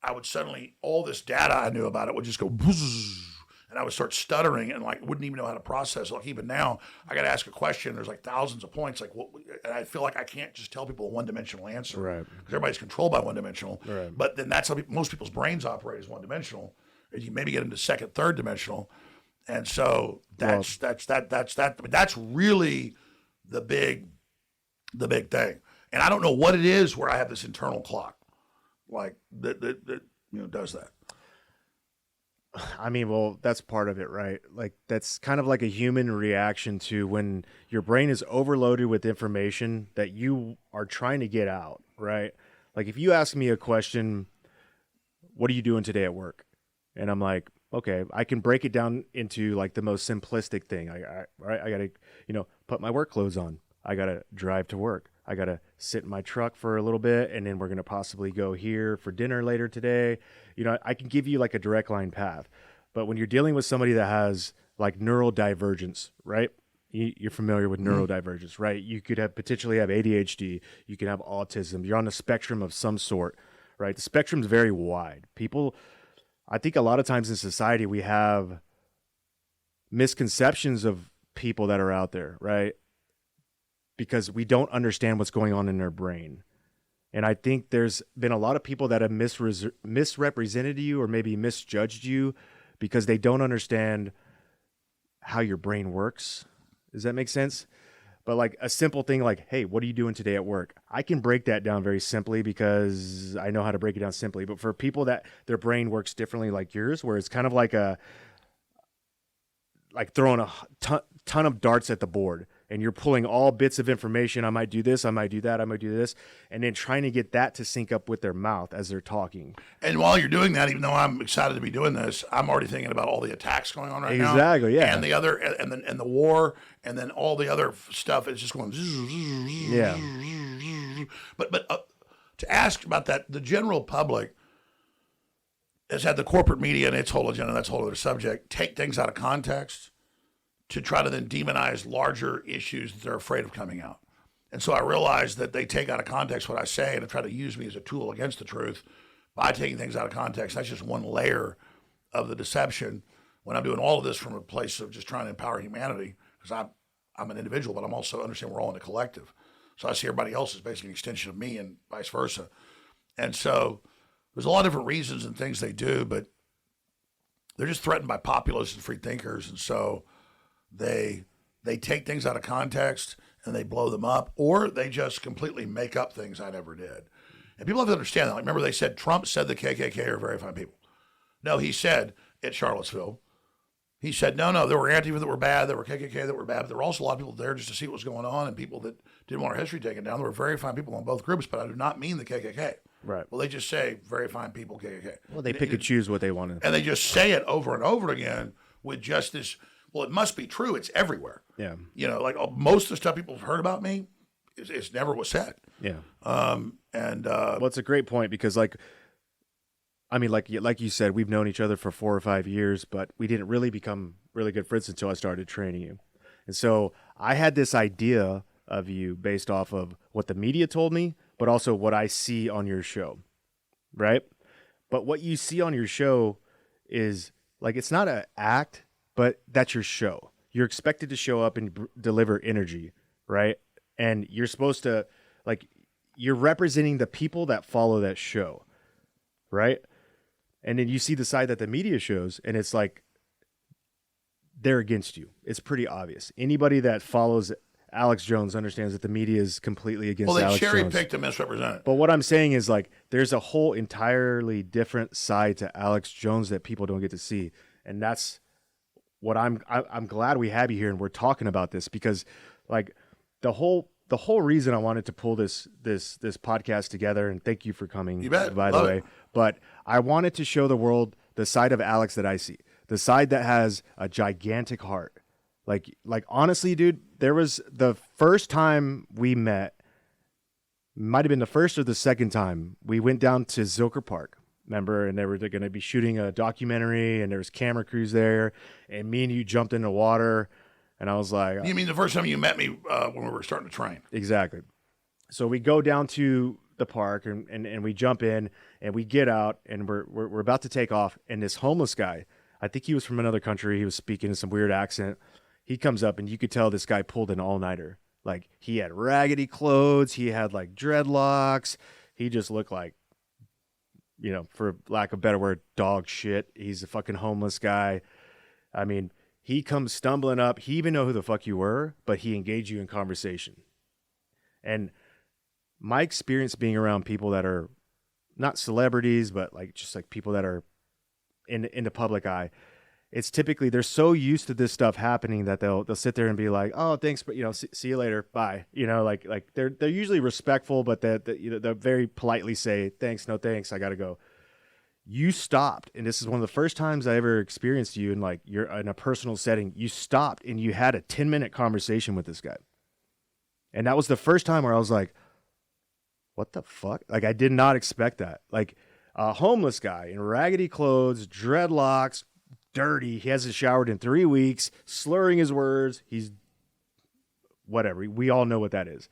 I would suddenly, all this data I knew about it would just go, and I would start stuttering and wouldn't even know how to process it. Like even now, I got to ask a question. There's thousands of points. And I feel like I can't just tell people a one-dimensional answer. Right. Because everybody's controlled by one-dimensional. Right. But then that's how most people's brains operate as one-dimensional. And you maybe get into second, third dimensional. And so that's really the big thing. And I don't know what it is where I have this internal clock, that does that. I mean, well, that's part of it, right? Like that's kind of like a human reaction to when your brain is overloaded with information that you are trying to get out, right? Like if you ask me a question, what are you doing today at work? And I'm like, okay, I can break it down into like the most simplistic thing. I got to, put my work clothes on. I got to drive to work. I got to sit in my truck for a little bit, and then we're going to possibly go here for dinner later today. I can give you like a direct line path. But when you're dealing with somebody that has like neurodivergence, right? You're familiar with neurodivergence, right? You could potentially have ADHD. You can have autism. You're on the spectrum of some sort, right? The spectrum's very wide. I think a lot of times in society we have misconceptions of people that are out there, right? Because we don't understand what's going on in their brain. And I think there's been a lot of people that have misrepresented you or maybe misjudged you because they don't understand how your brain works. Does that make sense? But like a simple thing like, hey, what are you doing today at work? I can break that down very simply because I know how to break it down simply. But for people that their brain works differently like yours, where it's kind of like throwing a ton of darts at the board and you're pulling all bits of information. I might do this, I might do that, I might do this, and then trying to get that to sync up with their mouth as they're talking. And while you're doing that, even though I'm excited to be doing this, I'm already thinking about all the attacks going on right now. Exactly, yeah. And the other, and the war, and then all the other stuff is just going. Yeah. But to ask about that, the general public has had the corporate media and its whole agenda, that's a whole other subject, take things out of context to try to then demonize larger issues that they're afraid of coming out. And so I realized that they take out of context what I say and try to use me as a tool against the truth by taking things out of context. That's just one layer of the deception when I'm doing all of this from a place of just trying to empower humanity, because I'm an individual, but I'm also understand we're all in a collective. So I see everybody else as basically an extension of me and vice versa. And so there's a lot of different reasons and things they do, but they're just threatened by populists and free thinkers. And so they take things out of context and they blow them up, or they just completely make up things I never did. And people have to understand that. Like, remember they said Trump said the KKK are very fine people. No, he said at Charlottesville, he said, no, there were Antifa that were bad, there were KKK that were bad, but there were also a lot of people there just to see what was going on and people that didn't want our history taken down. There were very fine people on both groups, but I do not mean the KKK. Right. Well, they just say very fine people, KKK. Well, they pick and choose what they want. And they just say it over and over again with just this, well, it must be true. It's everywhere. Yeah. You know, like most of the stuff people have heard about me, it's never was said. Yeah. Well, it's a great point because, like you said, we've known each other for 4 or 5 years, but we didn't really become really good friends until I started training you. And so I had this idea of you based off of what the media told me, but also what I see on your show, right? But what you see on your show is like, it's not an act, but that's your show. You're expected to show up and deliver energy, right? And you're supposed to, like, you're representing the people that follow that show, right? And then you see the side that the media shows, and it's like, they're against you. It's pretty obvious. Anybody that follows Alex Jones understands that the media is completely against Alex Jones. Well, they cherry-picked and misrepresented. But what I'm saying is, like, there's a whole entirely different side to Alex Jones that people don't get to see. And that's what I'm glad we have you here and we're talking about this, because like the whole reason I wanted to pull this podcast together, and thank you for coming, you bet. by the way, but I wanted to show the world the side of Alex that I see, the side that has a gigantic heart. Like honestly, dude, there was the first time we met, might have been the first or the second time, we went down to Zilker Park. Remember, and they're going to be shooting a documentary, and there was camera crews there, and me and you jumped in the water, and I was like, you mean the first time you met me when we were starting to train? Exactly. So we go down to the park, and we jump in, and we get out, and we're about to take off, and this homeless guy, I think he was from another country, he was speaking in some weird accent, he comes up, and you could tell this guy pulled an all-nighter. Like, he had raggedy clothes, he had like dreadlocks, he just looked like, you know, for lack of a better word, dog shit. He's a fucking homeless guy. I mean, he comes stumbling up. He even know who the fuck you were, but he engaged you in conversation. And my experience being around people that are not celebrities, but like just like people that are in the public eye, it's typically they're so used to this stuff happening that they'll sit there and be like, "Oh, thanks, but you know, see you later, bye." You know, like they're usually respectful, but they'll very politely say, "Thanks, no thanks, I gotta go." You stopped, and this is one of the first times I ever experienced you in like you're in a personal setting. You stopped and you had a 10-minute conversation with this guy, and that was the first time where I was like, "What the fuck?" Like I did not expect that. Like a homeless guy in raggedy clothes, dreadlocks, dirty. He hasn't showered in 3 weeks, slurring his words. He's whatever. We all know what that is.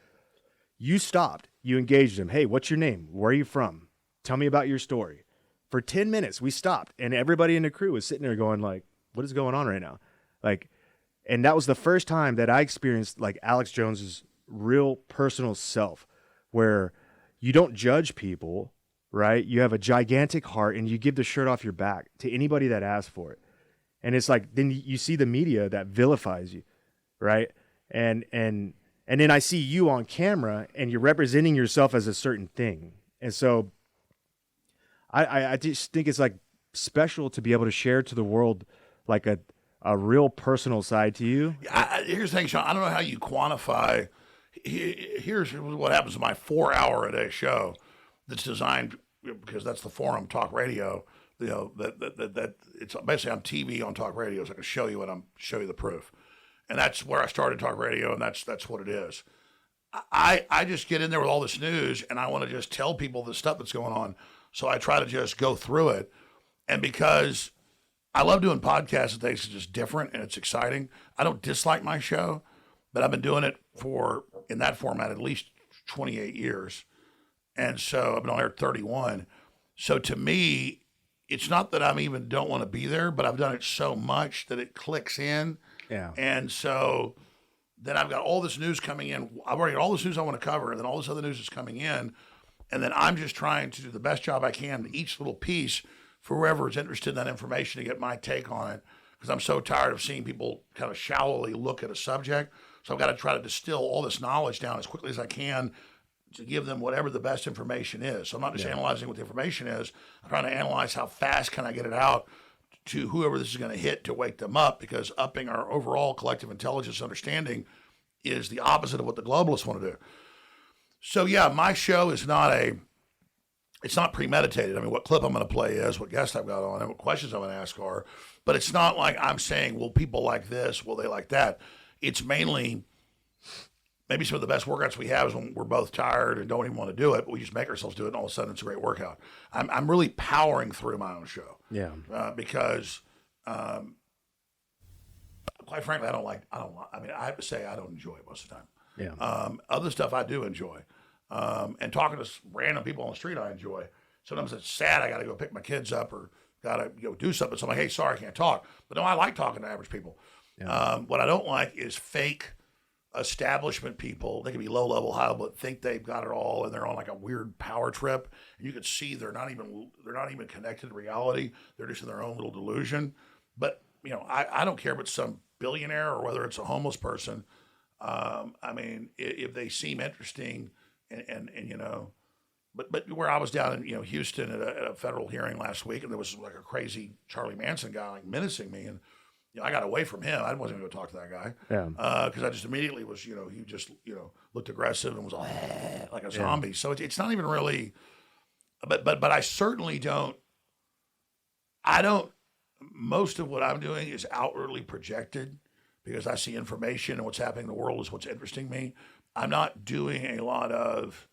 You stopped. You engaged him. "Hey, what's your name? Where are you from? Tell me about your story." For 10 minutes, we stopped, and everybody in the crew was sitting there going like, "What is going on right now?" Like, And that was the first time that I experienced like Alex Jones's real personal self, where you don't judge people, right? You have a gigantic heart and you give the shirt off your back to anybody that asks for it. And it's like, then you see the media that vilifies you, right? And then I see you on camera and you're representing yourself as a certain thing. And so I just think it's like special to be able to share to the world like a real personal side to you. Here's the thing, Shawn. I don't know how you quantify. Here's what happens to my 4-hour-a-day show that's designed, because that's the forum, talk radio. You know, that it's basically on TV, on talk radio, so I can show you show you the proof. And that's where I started talk radio, and that's what it is. I just get in there with all this news, and I want to just tell people the stuff that's going on. So I try to just go through it. And because I love doing podcasts and things, it's just different and it's exciting. I don't dislike my show, but I've been doing it in that format, at least 28 years. And so I've been on air 31. So to me, it's not that I even don't want to be there, but I've done it so much that it clicks in. Yeah. And so then I've got all this news coming in. I've already got all this news I want to cover, and then all this other news is coming in. And then I'm just trying to do the best job I can in each little piece for whoever is interested in that information to get my take on it. Because I'm so tired of seeing people kind of shallowly look at a subject. So I've got to try to distill all this knowledge down as quickly as I can to give them whatever the best information is. So I'm not just analyzing what the information is. I'm trying to analyze how fast can I get it out to whoever this is going to hit to wake them up, because upping our overall collective intelligence understanding is the opposite of what the globalists want to do. So yeah, my show is it's not premeditated. I mean, what clip I'm going to play is, what guest I've got on, and what questions I'm going to ask are, but it's not like I'm saying, well, people like this, will they like that? It's mainly, maybe some of the best workouts we have is when we're both tired and don't even want to do it, but we just make ourselves do it, and all of a sudden it's a great workout. I'm really powering through my own show. Yeah. Because, quite frankly, I have to say I don't enjoy it most of the time. Yeah. Other stuff I do enjoy. And talking to random people on the street, I enjoy. Sometimes it's sad. I got to go pick my kids up or got to go do something. So I'm like, hey, sorry, I can't talk. But no, I like talking to average people. Yeah. What I don't like is fake establishment people. They can be low level, high level, but think they've got it all, and they're on like a weird power trip. And you can see they're not even connected to reality. They're just in their own little delusion. But you know, I don't care if it's some billionaire or whether it's a homeless person. I mean, if they seem interesting, and you know, but where I was down in Houston at a federal hearing last week, and there was like a crazy Charlie Manson guy like menacing me, and I got away from him. I wasn't going to go talk to that guy, because I just immediately was he just looked aggressive and was like a zombie. Yeah. So it's not even really, but I certainly don't. Most of what I'm doing is outwardly projected, because I see information and what's happening in the world is what's interesting me. I'm not doing a lot of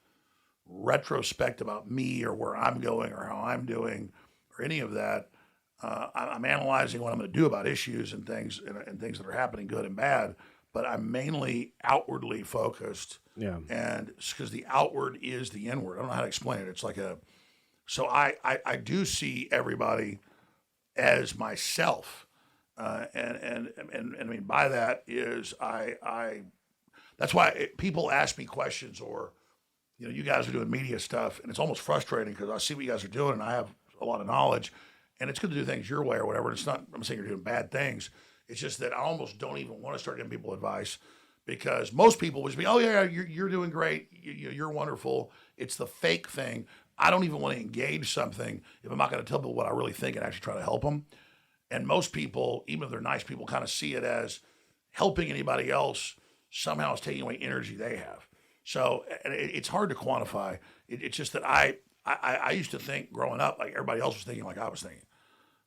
retrospect about me or where I'm going or how I'm doing or any of that. I'm analyzing what I'm going to do about issues and things that are happening, good and bad, but I'm mainly outwardly focused. Yeah. And because the outward is the inward. I don't know how to explain it. It's like so I do see everybody as myself. And I mean, by that is that's why people ask me questions, or, you guys are doing media stuff, and it's almost frustrating because I see what you guys are doing and I have a lot of knowledge, and it's good to do things your way or whatever. It's not, I'm saying you're doing bad things. It's just that I almost don't even want to start giving people advice, because most people would just be, oh yeah, you're doing great. You're wonderful. It's the fake thing. I don't even want to engage something if I'm not going to tell people what I really think and actually try to help them. And most people, even if they're nice people, kind of see it as helping anybody else somehow is taking away energy they have. So it's hard to quantify. It's just that I used to think growing up like everybody else was thinking, like I was thinking.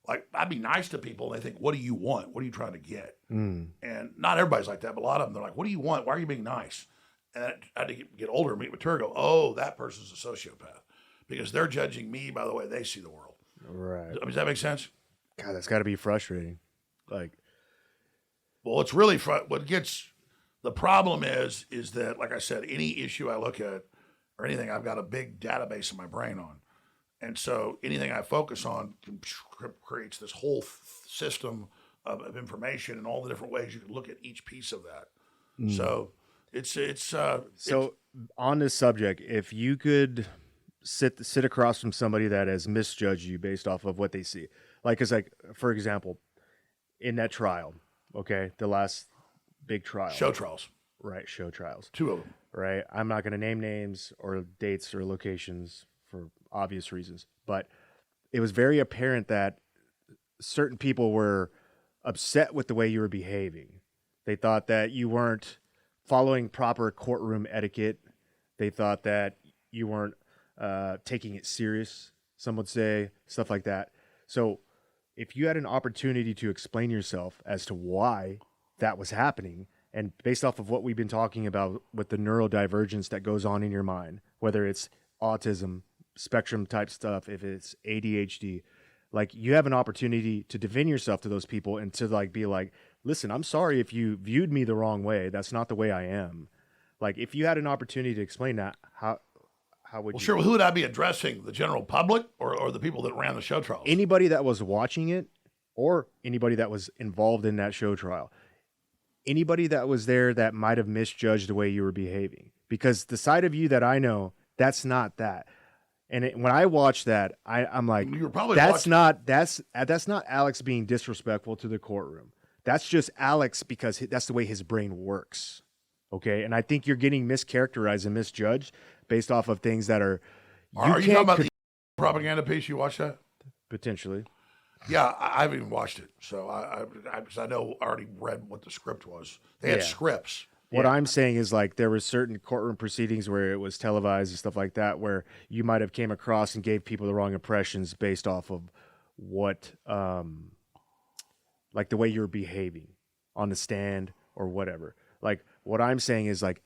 Like, I'd be nice to people, and they think, what do you want? What are you trying to get? And not everybody's like that, but a lot of them, they're like, what do you want? Why are you being nice? And I had to get older and meet with her and go, oh, that person's a sociopath, because they're judging me by the way they see the world. Right. Does that make sense? God, that's got to be frustrating. Like, well, it's really the problem is that, like I said, any issue I look at or anything, I've got a big database in my brain on. And so anything I focus on creates this whole system of information and all the different ways you can look at each piece of that. So So on this subject, if you could sit across from somebody that has misjudged you based off of what they see, like, it's like, for example, in that trial, okay, the last big trial, show trials, right? Show trials, 2 of them. right? I'm not going to name names or dates or locations for obvious reasons, but it was very apparent that certain people were upset with the way you were behaving. They thought that you weren't following proper courtroom etiquette. They thought that you weren't taking it serious, some would say, stuff like that. So if you had an opportunity to explain yourself as to why that was happening, and based off of what we've been talking about with the neurodivergence that goes on in your mind, whether it's autism, spectrum type stuff, if it's ADHD, like, you have an opportunity to defend yourself to those people and to, like, be like, listen, I'm sorry if you viewed me the wrong way. That's not the way I am. Like, if you had an opportunity to explain that, how would you? Sure. Well, who would I be addressing? The general public or the people that ran the show trials? Anybody that was watching it, or anybody that was involved in that show trial. Anybody that was there that might have misjudged the way you were behaving. Because the side of you that I know, that's not that. And when I watch that, I'm like, you were probably that's not Alex being disrespectful to the courtroom. That's just Alex because that's the way his brain works. Okay, and I think you're getting mischaracterized and misjudged based off of things that are. Are you talking about the propaganda piece? You watched that? Potentially. Yeah, I haven't even watched it, so I know I already read what the script was. They had scripts. What I'm saying is, like, there were certain courtroom proceedings where it was televised and stuff like that, where you might have came across and gave people the wrong impressions based off of what, like, the way you were behaving on the stand or whatever. Like, what I'm saying is, like,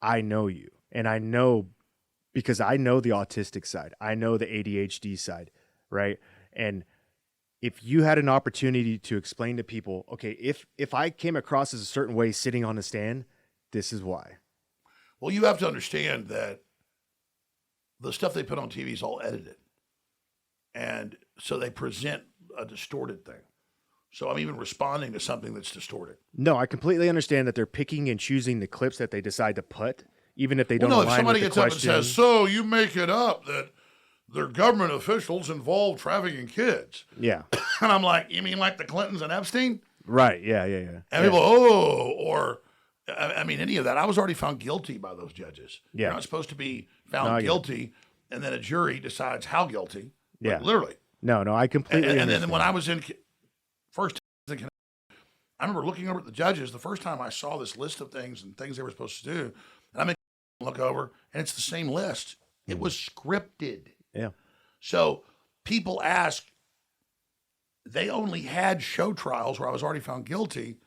I know you, and I know because I know the autistic side. I know the ADHD side, right? And if you had an opportunity to explain to people, okay, if I came across as a certain way sitting on the stand, this is why. Well, you have to understand that the stuff they put on TV is all edited. And so they present a distorted thing. So I'm even responding to something that's distorted. No, I completely understand that they're picking and choosing the clips that they decide to put, even if they don't Well, no, align if somebody with gets the up and question. says, so you make it up that their government officials involved trafficking kids. Yeah. And I'm like, you mean like the Clintons and Epstein? Right. Yeah. And people, or I mean, any of that. I was already found guilty by those judges. Yeah. You're not supposed to be found guilty, and then a jury decides how guilty. Yeah. Literally. No, I completely And understand. then when I was in first, I remember looking over at the judges the first time I saw this list of things and things they were supposed to do, and I make look over, and it's the same list. It was scripted. Yeah. So people ask, they only had show trials where I was already found guilty,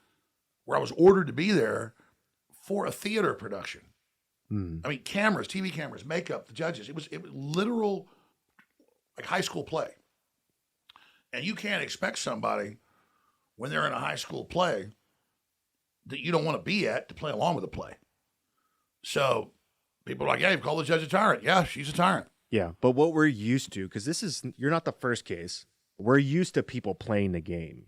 where I was ordered to be there for a theater production. I mean, cameras, TV cameras, makeup, the judges. It was literal, like, high school play. And you can't expect somebody when they're in a high school play that you don't want to be at to play along with the play. So people are like, yeah, you've called the judge a tyrant. Yeah, she's a tyrant. Yeah, but what we're used to, because you're not the first case. We're used to people playing the game,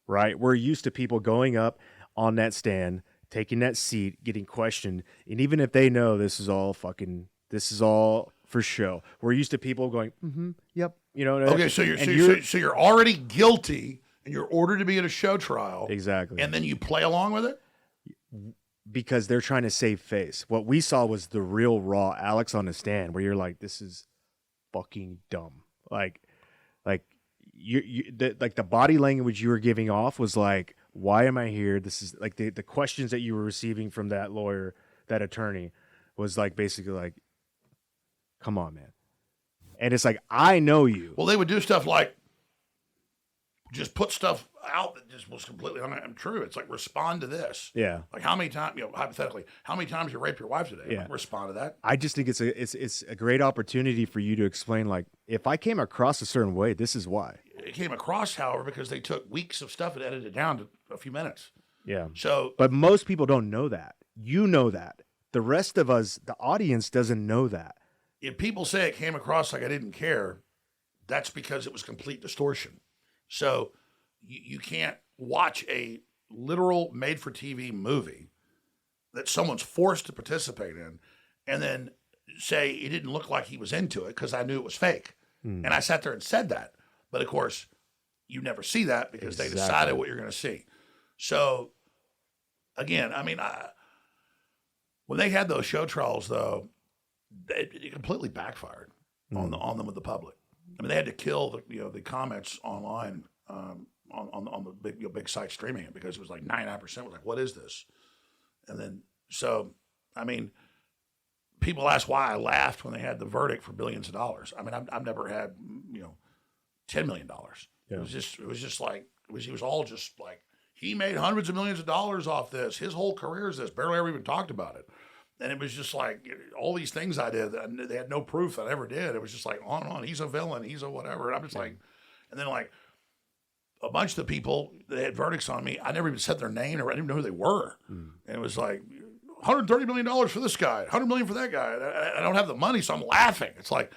right? We're used to people going up on that stand, taking that seat, getting questioned, and even if they know this is all for show, we're used to people going, yep, you know. Okay, so you're already guilty, and you're ordered to be at a show trial, exactly, and then you play along with it because they're trying to save face. What we saw was the real raw Alex on the stand, where you're like, this is fucking dumb, like. The body language you were giving off was like, why am I here? This is like the questions that you were receiving from that lawyer, that attorney, was like basically like, come on, man. And it's like, I know you. Well, they would do stuff like just put stuff out that just was completely untrue. It's like, respond to this. Yeah. Like, how many times, hypothetically, how many times you raped your wife today? Yeah. Like, respond to that. I just think it's a great opportunity for you to explain, like, if I came across a certain way, this is why. It came across, however, because they took weeks of stuff and edited it down to a few minutes. Yeah. So, but most people don't know that. You know that. The rest of us, the audience, doesn't know that. If people say it came across like I didn't care, that's because it was complete distortion. So you can't watch a literal made-for-TV movie that someone's forced to participate in, and then say it didn't look like he was into it because I knew it was fake. And I sat there and said that. But, of course, you never see that because they decided what you're going to see. So, again, I mean, when they had those show trials, though, it completely backfired on them with the public. I mean, they had to kill the comments online on the big site streaming it because it was like 99% was like, what is this? And then, so, I mean, people ask why I laughed when they had the verdict for billions of dollars. I mean, I've never had, $10 million. Yeah. It was just like, he was all just like, he made hundreds of millions of dollars off this. His whole career is this. Barely ever even talked about it. And it was just like all these things I did, they had no proof that I ever did. It was just like on and on. He's a villain. He's a whatever. And I'm just like, and then like a bunch of the people that had verdicts on me, I never even said their name or I didn't even know who they were. And it was like $130 million for this guy, $100 million for that guy. I don't have the money, so I'm laughing. It's like,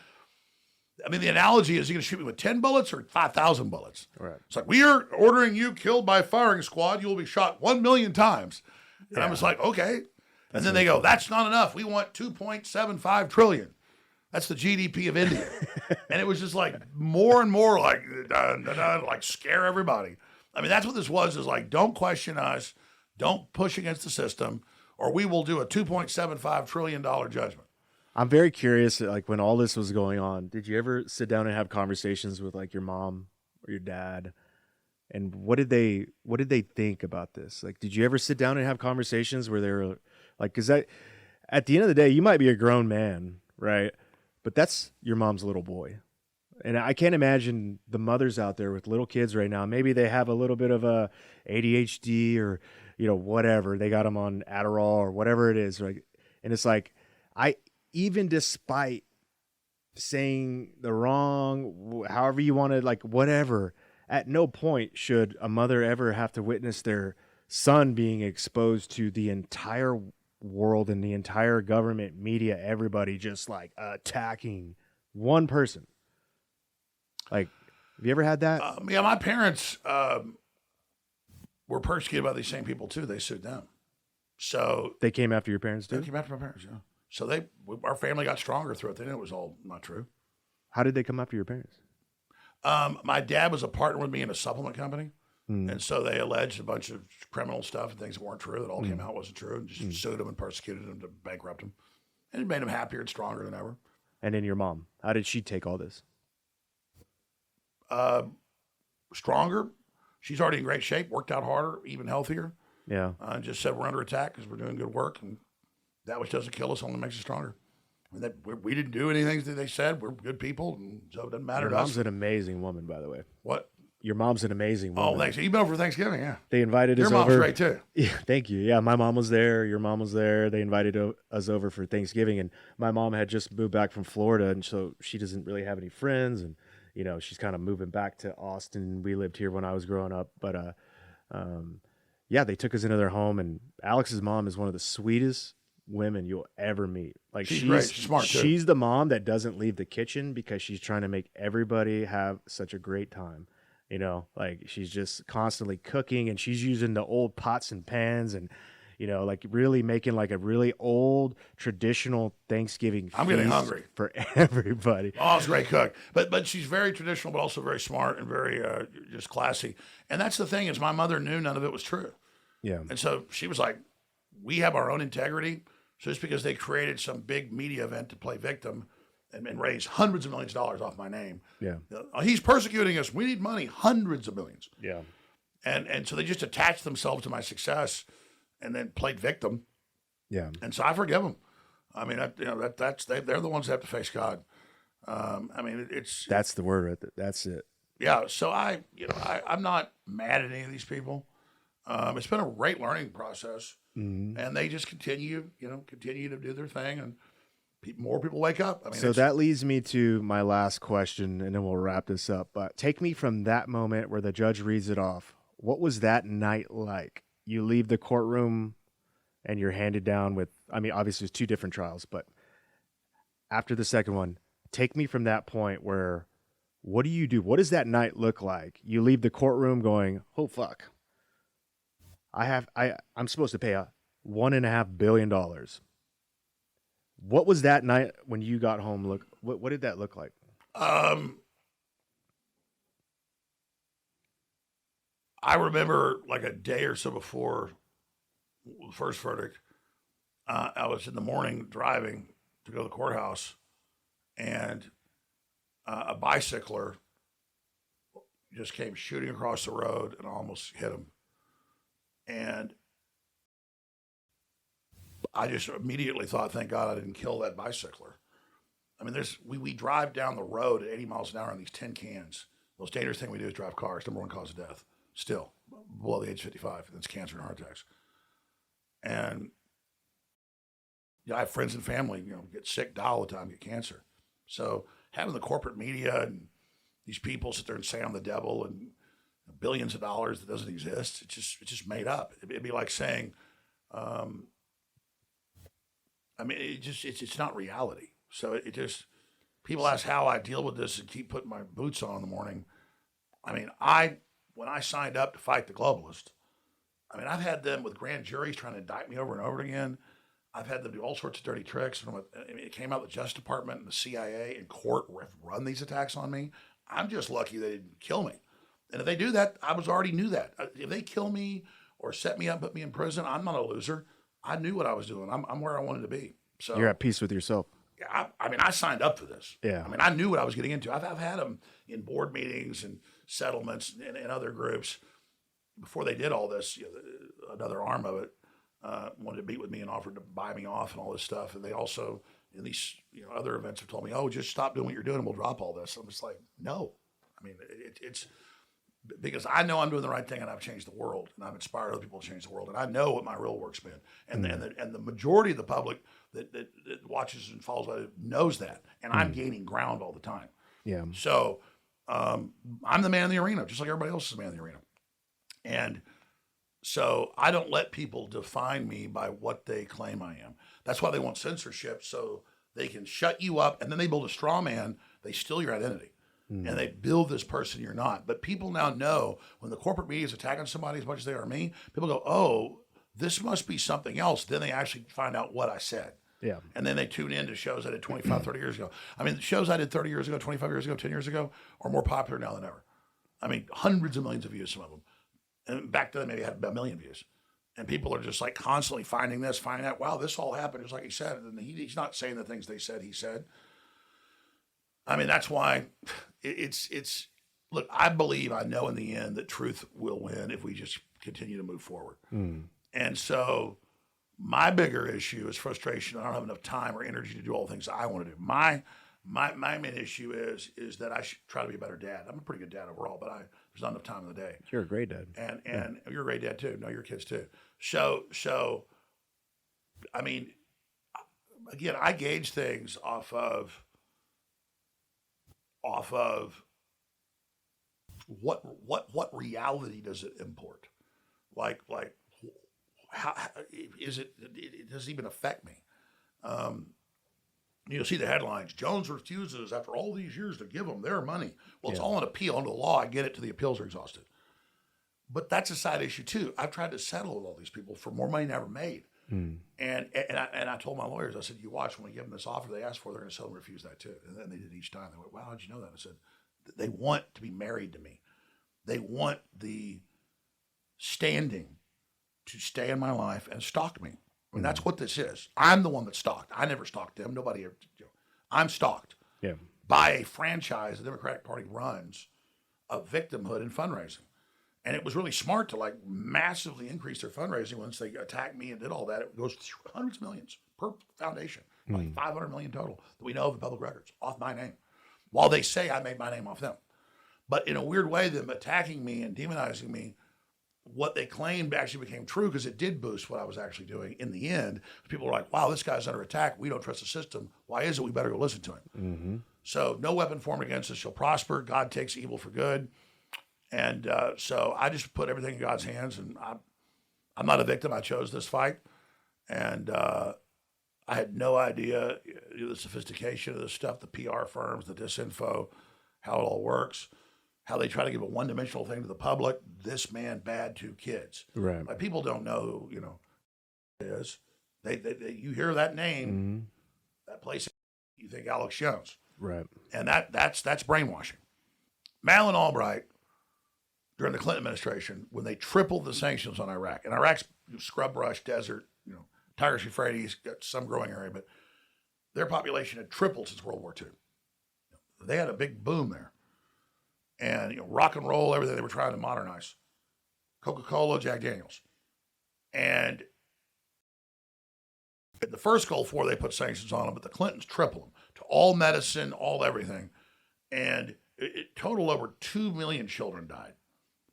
I mean, the analogy is, you going to shoot me with 10 bullets or 5,000 bullets? Right. It's like, we are ordering you killed by firing squad. You will be shot 1 million times. And I was like, okay. And then they go, that's not enough. We want 2.75 trillion. That's the GDP of India. And it was just like more and more like, like scare everybody. I mean, that's what this was, is like, don't question us. Don't push against the system, or we will do a $2.75 trillion judgment. I'm very curious, like when all this was going on, did you ever sit down and have conversations with like your mom or your dad? And what did they think about this? Like, did you ever sit down and have conversations where they were like, because at the end of the day, you might be a grown man, right? But that's your mom's little boy. And I can't imagine the mothers out there with little kids right now. Maybe they have a little bit of a ADHD or, whatever. They got them on Adderall or whatever it is, right? And it's like, even despite saying the wrong, however you want to, like, whatever, at no point should a mother ever have to witness their son being exposed to the entire world and the entire government, media, everybody just like attacking one person. Like, have you ever had that? Yeah, my parents were persecuted by these same people too. They sued them. So they came after your parents too? They came after my parents, yeah. So our family got stronger through it. They knew it was all not true. How did they come after your parents? My dad was a partner with me in a supplement company. And so they alleged a bunch of criminal stuff and things that weren't true, that all came out wasn't true, and just sued him and persecuted him to bankrupt him. And it made him happier and stronger than ever. And then your mom, how did she take all this? Stronger. She's already in great shape, worked out harder, even healthier. Yeah. Just said we're under attack because we're doing good work, and that which doesn't kill us only makes us stronger. I mean, we didn't do anything that they said. We're good people, and so it doesn't matter to us. Your mom's an amazing woman, by the way. What? Your mom's an amazing woman. Oh, thanks. You've been over for Thanksgiving, yeah. They invited us over. Your mom's great, too. Yeah, thank you. Yeah, my mom was there. Your mom was there. They invited us over for Thanksgiving, and my mom had just moved back from Florida, and so she doesn't really have any friends, and, she's kind of moving back to Austin. We lived here when I was growing up, but, yeah, they took us into their home, and Alex's mom is one of the sweetest women you'll ever meet. Like, she's great. She's smart, too. She's the mom that doesn't leave the kitchen because she's trying to make everybody have such a great time. Like, she's just constantly cooking, and she's using the old pots and pans and, like really making like a really old traditional Thanksgiving feast. I'm getting hungry. For everybody. Oh, it's a great cook. But she's very traditional, but also very smart and very just classy. And that's the thing, is my mother knew none of it was true. Yeah. And so she was like, we have our own integrity. So just because they created some big media event to play victim and raise hundreds of millions of dollars off my name. Yeah. He's persecuting us. We need money, hundreds of millions. Yeah. And so they just attached themselves to my success and then played victim. Yeah. And so I forgive them. I mean, they're the ones that have to face God. I mean, that's the word right there. That's it. Yeah. So I'm not mad at any of these people. It's been a great learning process, and they just continue to do their thing, and more people wake up. I mean, so that leads me to my last question, and then we'll wrap this up. But take me from that moment where the judge reads it off. What was that night like? You leave the courtroom and you're handed down with, I mean, obviously it's two different trials, but after the second one, take me from that point where, what do you do? What does that night look like? You leave the courtroom going, oh, fuck. I'm supposed to pay a $1.5 billion. What was that night when you got home? What did that look like? Um, I remember like a day or so before the first verdict, I was in the morning driving to go to the courthouse, and a bicycler just came shooting across the road and I almost hit him. And I just immediately thought, thank God I didn't kill that bicycler. I mean, we drive down the road at 80 miles an hour on these tin cans. The most dangerous thing we do is drive cars. Number one cause of death, still below the age of 55. That's cancer and heart attacks. And I have friends and family, get sick, die all the time, get cancer. So having the corporate media and these people sit there and say I'm the devil and billions of dollars that doesn't exist, it's just made up. It'd be like saying, it's not reality. So it just, people ask how I deal with this and keep putting my boots on in the morning. I mean, when I signed up to fight the globalist, I've had them with grand juries trying to indict me over and over again. I've had them do all sorts of dirty tricks. It came out the Justice Department and the CIA and court have run these attacks on me. I'm just lucky they didn't kill me. And if they do that, I already knew that. If they kill me or set me up, put me in prison, I'm not a loser. I knew what I was doing. I'm where I wanted to be. So You're at peace with yourself. yeah, I signed up for this. Yeah. I knew what I was getting into. I've had them in board meetings and settlements and other groups before they did all this. Another arm of it wanted to meet with me and offered to buy me off and all this stuff. And they also, in these other events, have told me, "Oh, just stop doing what you're doing, and we'll drop all this." I'm just like, no. It's because I know I'm doing the right thing, and I've changed the world, and I've inspired other people to change the world, and I know what my real work's been, and the majority of the public that watches and follows it knows that, and I'm gaining ground all the time. Yeah. So I'm the man in the arena, just like everybody else is the man in the arena, and so I don't let people define me by what they claim I am. That's why they want censorship, so they can shut you up, and then they build a straw man. They steal your identity. And they build this person you're not. But people now know when the corporate media is attacking somebody as much as they are me, people go, oh, this must be something else. Then they actually find out what I said. Yeah. And then they tune in to shows I did 25, 30 years ago. The shows I did 30 years ago, 25 years ago, 10 years ago are more popular now than ever. Hundreds of millions of views, some of them. And back then, maybe had about 1 million views. And people are just like constantly finding this, finding that, wow, this all happened just like he said. And he's not saying the things they said he said. That's why it's look, I believe, I know in the end that truth will win if we just continue to move forward. And so my bigger issue is frustration. I don't have enough time or energy to do all the things I want to do. My main issue is that I should try to be a better dad. I'm a pretty good dad overall, but there's not enough time in the day. You're a great dad. And you're a great dad too. No, your kids too. So again, I gauge things off of what reality does it import? Like how is it? It doesn't even affect me. You'll see the headlines: Jones refuses after all these years to give them their money. Well, it's all an appeal under the law. I get it till the appeals are exhausted. But that's a side issue too. I've tried to settle with all these people for more money than I ever made. And I told my lawyers, I said, you watch when we give them this offer they asked for, they're going to sell and refuse that too. And then they did each time. They went, wow, how'd you know that? I said, they want to be married to me. They want the standing to stay in my life and stalk me. That's what this is. I'm the one that's stalked. I never stalked them. Nobody ever. I'm stalked by a franchise the Democratic Party runs of victimhood and fundraising. And it was really smart to massively increase their fundraising once they attacked me and did all that. It goes through hundreds of millions per foundation, like 500 million total that we know of in public records off my name. While they say I made my name off them. But in a weird way, them attacking me and demonizing me, what they claimed actually became true because it did boost what I was actually doing in the end. People were like, wow, this guy's under attack. We don't trust the system. Why is it? We better go listen to him. So no weapon formed against us shall prosper. God takes evil for good. And so I just put everything in God's hands, and I'm not a victim. I chose this fight, and I had no idea the sophistication of this stuff, the PR firms, the disinfo, how it all works, how they try to give a one-dimensional thing to the public. This man bad to kids. Right. Like people don't know who, is. They you hear that name, that place, you think Alex Jones. Right. And that's brainwashing. Madeleine Albright, during the Clinton administration, when they tripled the sanctions on Iraq, and Iraq's scrub brush desert, Tigris Euphrates, got some growing area, but their population had tripled since World War II. They had a big boom there. And rock and roll, everything they were trying to modernize. Coca-Cola, Jack Daniels. And in the first Gulf War, they put sanctions on them, but the Clintons tripled them to all medicine, all everything. And it totaled over 2 million children died.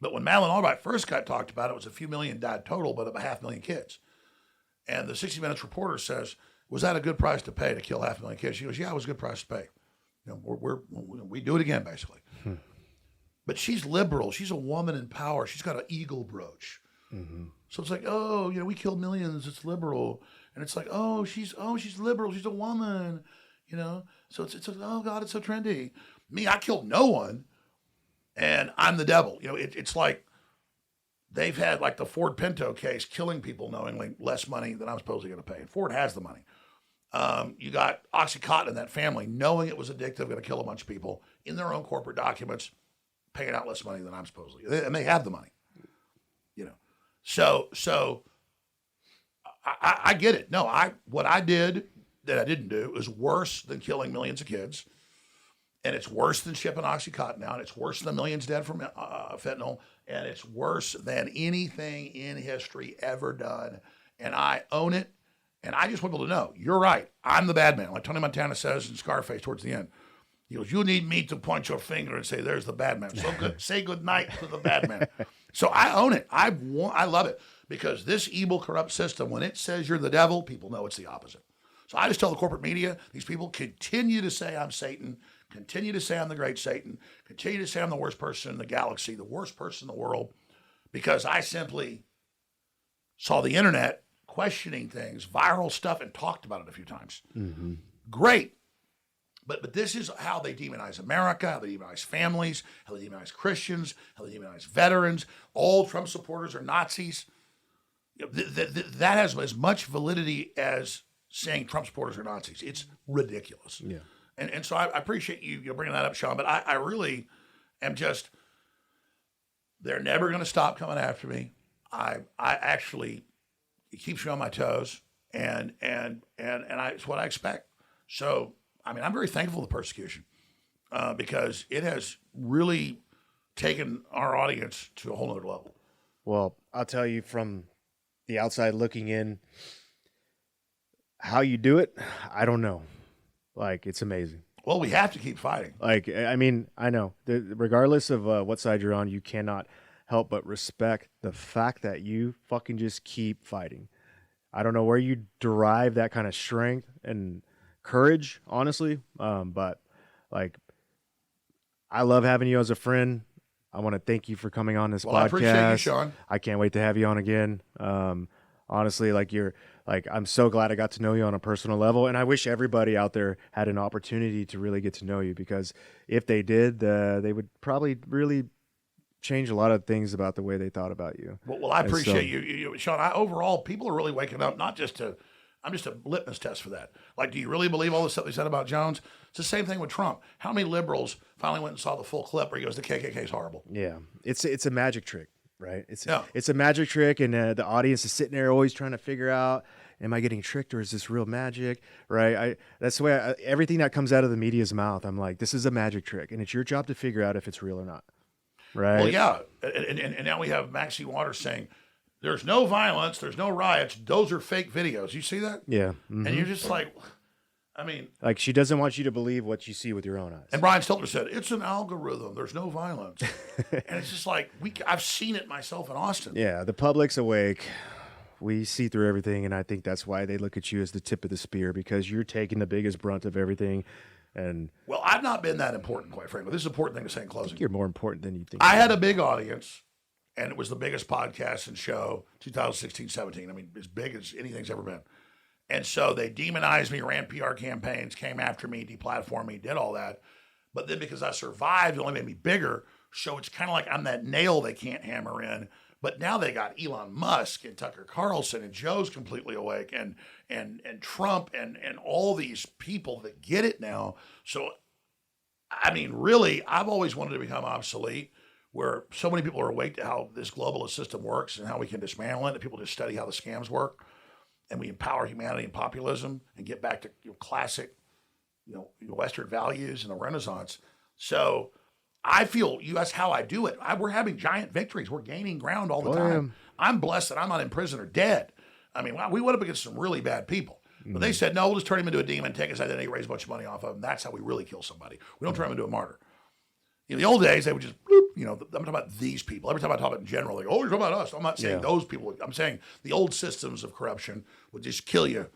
But when Madeleine Albright first got talked about, it was a few million died total, but about 500,000 kids. And the 60 Minutes reporter says, was that a good price to pay to kill 500,000 kids? She goes, yeah, it was a good price to pay. We do it again, basically. But she's liberal. She's a woman in power. She's got an eagle brooch. So it's like, we killed millions. It's liberal. And it's like, she's liberal. She's a woman, So it's oh God, it's so trendy. Me, I killed no one, and I'm the devil. It's like they've had like the Ford Pinto case, killing people knowingly, less money than I'm supposedly going to pay. And Ford has the money. You got OxyContin in that family, knowing it was addictive, going to kill a bunch of people in their own corporate documents, paying out less money than I'm supposedly, and they have the money. So I get it. No, what I did that I didn't do is worse than killing millions of kids. And it's worse than shipping OxyContin out. It's worse than millions dead from fentanyl. And it's worse than anything in history ever done. And I own it. And I just want people to know, you're right. I'm the bad man. Like Tony Montana says in Scarface towards the end. He goes, you need me to point your finger and say, there's the bad man. So good, say good night to the bad man. So I own it. I love it. Because this evil, corrupt system, when it says you're the devil, people know it's the opposite. So I just tell the corporate media, these people continue to say I'm Satan, continue to say I'm the great Satan, continue to say I'm the worst person in the galaxy, the worst person in the world, because I simply saw the internet questioning things, viral stuff, and talked about it a few times. Great. But this is how they demonize America, how they demonize families, how they demonize Christians, how they demonize veterans. All Trump supporters are Nazis. That has as much validity as saying Trump supporters are Nazis. It's ridiculous. Yeah. And so I appreciate you bringing that up, Shawn. But I really am just, they're never going to stop coming after me. I actually, it keeps me on my toes, and it's what I expect. So, I mean, I'm very thankful for the persecution because it has really taken our audience to a whole other level. Well, I'll tell you from the outside looking in, how you do it, I don't know. Like, it's amazing. Well, we have to keep fighting. Like, I mean, I know. Regardless of what side you're on, you cannot help but respect the fact that you fucking just keep fighting. I don't know where you derive that kind of strength and courage, honestly. But, like, I love having you as a friend. I want to thank you for coming on this podcast. I appreciate you, Shawn. I can't wait to have you on again. Honestly, I'm so glad I got to know you on a personal level, and I wish everybody out there had an opportunity to really get to know you, because if they did, they would probably really change a lot of things about the way they thought about you. Well, I appreciate you, Shawn. Overall, people are really waking up, I'm just a litmus test for that. Like, do you really believe all the stuff they said about Jones? It's the same thing with Trump. How many liberals finally went and saw the full clip where he goes, the KKK is horrible? Yeah, it's a magic trick, right? It's a magic trick, and the audience is sitting there always trying to figure out, am I getting tricked or is this real magic, right? That's the way everything that comes out of the media's mouth, I'm like, this is a magic trick, and it's your job to figure out if it's real or not, right? Well, yeah, and now we have Maxine Waters saying, there's no violence, there's no riots, those are fake videos. You see that? Yeah. Mm-hmm. And you're just like, I mean. Like, she doesn't want you to believe what you see with your own eyes. And Brian Stelter said, it's an algorithm, there's no violence. And it's just like, I've seen it myself in Austin. Yeah, the public's awake. We see through everything, and I think that's why they look at you as the tip of the spear, because you're taking the biggest brunt of everything. And well, I've not been that important, quite frankly. This is an important thing to say in closing. I think you're more important than you think. I had a big audience. And it was the biggest podcast and show, 2016-17. I mean, as big as anything's ever been. And so they demonized me, ran PR campaigns, came after me, deplatformed me, did all that. But then because I survived, it only made me bigger. So it's kind of like I'm that nail they can't hammer in. But now they got Elon Musk and Tucker Carlson and Joe's completely awake and Trump and all these people that get it now. So, I mean, really, I've always wanted to become obsolete, where so many people are awake to how this globalist system works and how we can dismantle it. And people just study how the scams work, and we empower humanity and populism and get back to classic, Western values and the Renaissance. So I feel, you ask how I do it. We're having giant victories. We're gaining ground all the time. I'm blessed that I'm not in prison or dead. I mean, we went up against some really bad people. But they said, no, we'll just turn him into a demon, take his identity, raise a bunch of money off of him. That's how we really kill somebody. We don't turn him into a martyr. In the old days, they would just, bloop, I'm talking about these people. Every time I talk about in general, like, oh, you're talking about us. I'm not saying those people. I'm saying the old systems of corruption would just kill you.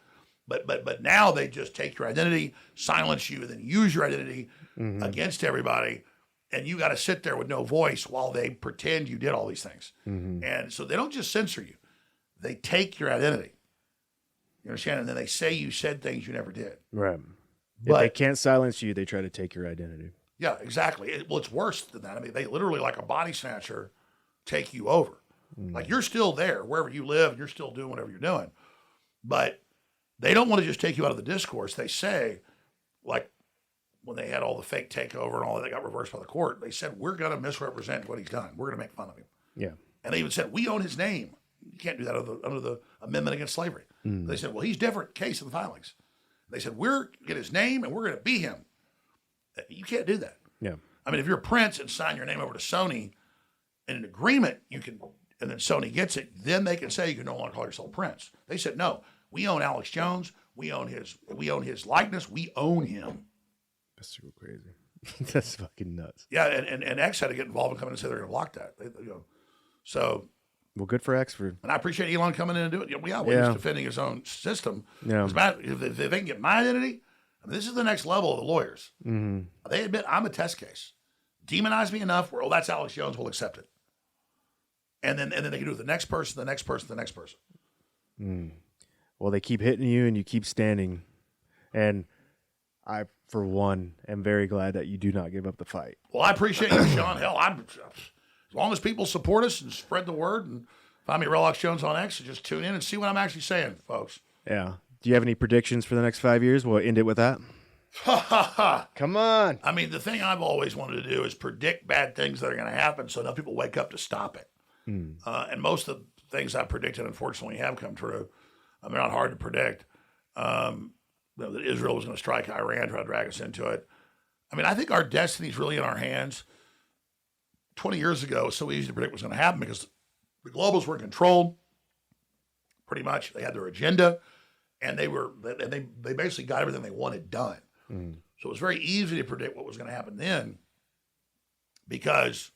But now they just take your identity, silence you, and then use your identity against everybody. And you got to sit there with no voice while they pretend you did all these things. And so they don't just censor you. They take your identity. You understand? And then they say you said things you never did. Right. But if they can't silence you, they try to take your identity. Yeah, exactly. It's worse than that. I mean, they literally, like a body snatcher, take you over. Like, you're still there wherever you live, and you're still doing whatever you're doing. But they don't want to just take you out of the discourse. They say, like, when they had all the fake takeover and all that got reversed by the court, they said, we're going to misrepresent what he's done. We're going to make fun of him. Yeah. And they even said, we own his name. You can't do that under the Amendment Against Slavery. They said, well, he's different case in the filings. They said, we're going to get his name and we're going to be him. You can't do that. Yeah. I mean, if you're Prince and sign your name over to Sony in an agreement, you can, and then Sony gets it, then they can say you can no longer call yourself Prince. They said, no, we own Alex Jones. We own his likeness. We own him. That's so crazy. That's fucking nuts. Yeah, and X had to get involved and come in and say they're going to block that. So. Well, good for X And I appreciate Elon coming in and doing it. He's defending his own system. Yeah. If they can get my identity, I mean, this is the next level of the lawyers. They admit I'm a test case. Demonize me enough where, that's Alex Jones, we'll accept it. And then they can do it the next person, the next person, the next person. Well, they keep hitting you and you keep standing. And I, for one, am very glad that you do not give up the fight. Well, I appreciate you, Shawn. Hell, as long as people support us and spread the word and find me Alex Jones on X, just tune in and see what I'm actually saying, folks. Yeah. Do you have any predictions for the next 5 years? We'll end it with that. Come on. I mean, the thing I've always wanted to do is predict bad things that are going to happen so enough people wake up to stop it. And most of the things I predicted, unfortunately, have come true. I mean, they're not hard to predict. That Israel was going to strike Iran, try to drag us into it. I mean, I think our destiny is really in our hands. 20 years ago, it was so easy to predict what was going to happen because the globals were in control. Pretty much, they had their agenda, and they basically got everything they wanted done. So it was very easy to predict what was going to happen then because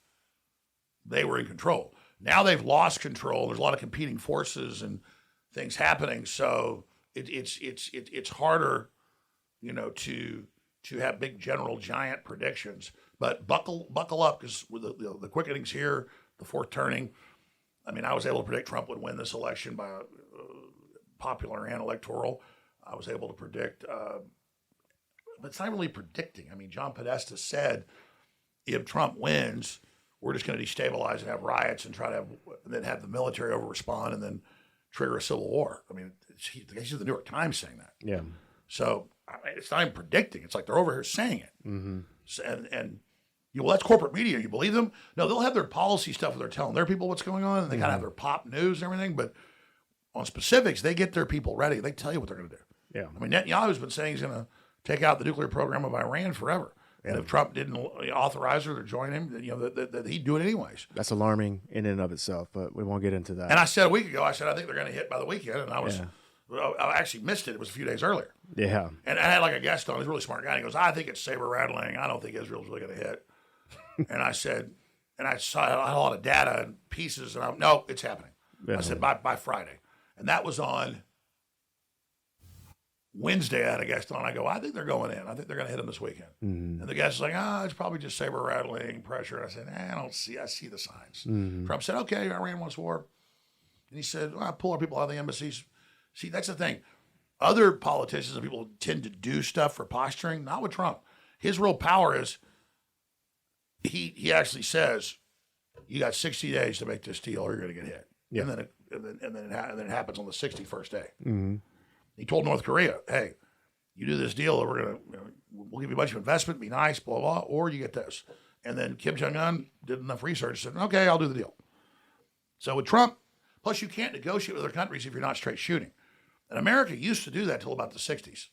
they were in control. Now they've lost control. There's a lot of competing forces and things happening. So it's harder, to have big general giant predictions. But buckle up because with the quickenings here, the fourth turning. I mean, I was able to predict Trump would win this election by popular and electoral. I was able to predict, but it's not really predicting. I mean, John Podesta said, if Trump wins, we're just going to destabilize and have riots and then have the military over respond and then trigger a civil war. I mean, he's the New York Times saying that. Yeah. So it's not even predicting. It's like they're over here saying it. So, and that's corporate media. You believe them? No, they'll have their policy stuff where they're telling their people what's going on, and they kind of have their pop news and everything. But on specifics, they get their people ready. They tell you what they're going to do. Yeah. I mean, Netanyahu's been saying he's going to take out the nuclear program of Iran forever. And if Trump didn't authorize her to join him, that he'd do it anyways. That's alarming in and of itself, but we won't get into that. And I said a week ago, I think they're going to hit by the weekend, and I actually missed it. It was a few days earlier. Yeah. And I had like a guest on. He's a really smart guy. And he goes, I think it's saber rattling. I don't think Israel's really going to hit. And I said, and I saw I had a lot of data and pieces, and no, it's happening. I said, by Friday. And that was on Wednesday. I had a guest on. I go, I think they're going in. I think they're going to hit them this weekend. And the guest was like, it's probably just saber rattling pressure. And I said, I see the signs. Trump said, okay, Iran wants war. And he said, pull our people out of the embassies. See, that's the thing. Other politicians and people tend to do stuff for posturing, not with Trump. His real power is he actually says, you got 60 days to make this deal or you're going to get hit. Yeah. And then it happens on the 61st day. Mm-hmm. He told North Korea, hey, you do this deal, we'll give you a bunch of investment, be nice, blah, blah, or you get this. And then Kim Jong-un did enough research, said, okay, I'll do the deal. So with Trump, plus you can't negotiate with other countries if you're not straight shooting. And America used to do that till about the 60s.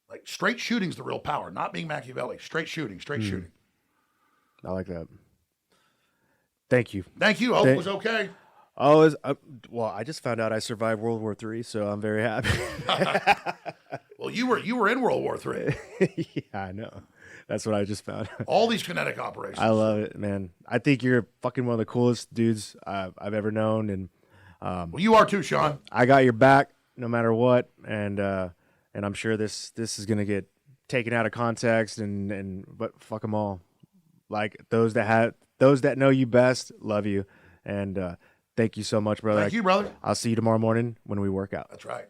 Like straight shooting's the real power, not being Machiavelli. Straight shooting. I like that. Thank you. Thank you. I hope it was okay. Oh, well, I just found out I survived World War III, so I'm very happy. Well, you were in World War III. Yeah, I know. That's what I just found. All these kinetic operations. I love it, man. I think you're fucking one of the coolest dudes I've ever known, and well, you are too, Shawn. I got your back no matter what, and I'm sure this is gonna get taken out of context, but fuck them all. Like those that know you best love you, and thank you so much, brother. Thank you, brother. I'll see you tomorrow morning when we work out. That's right.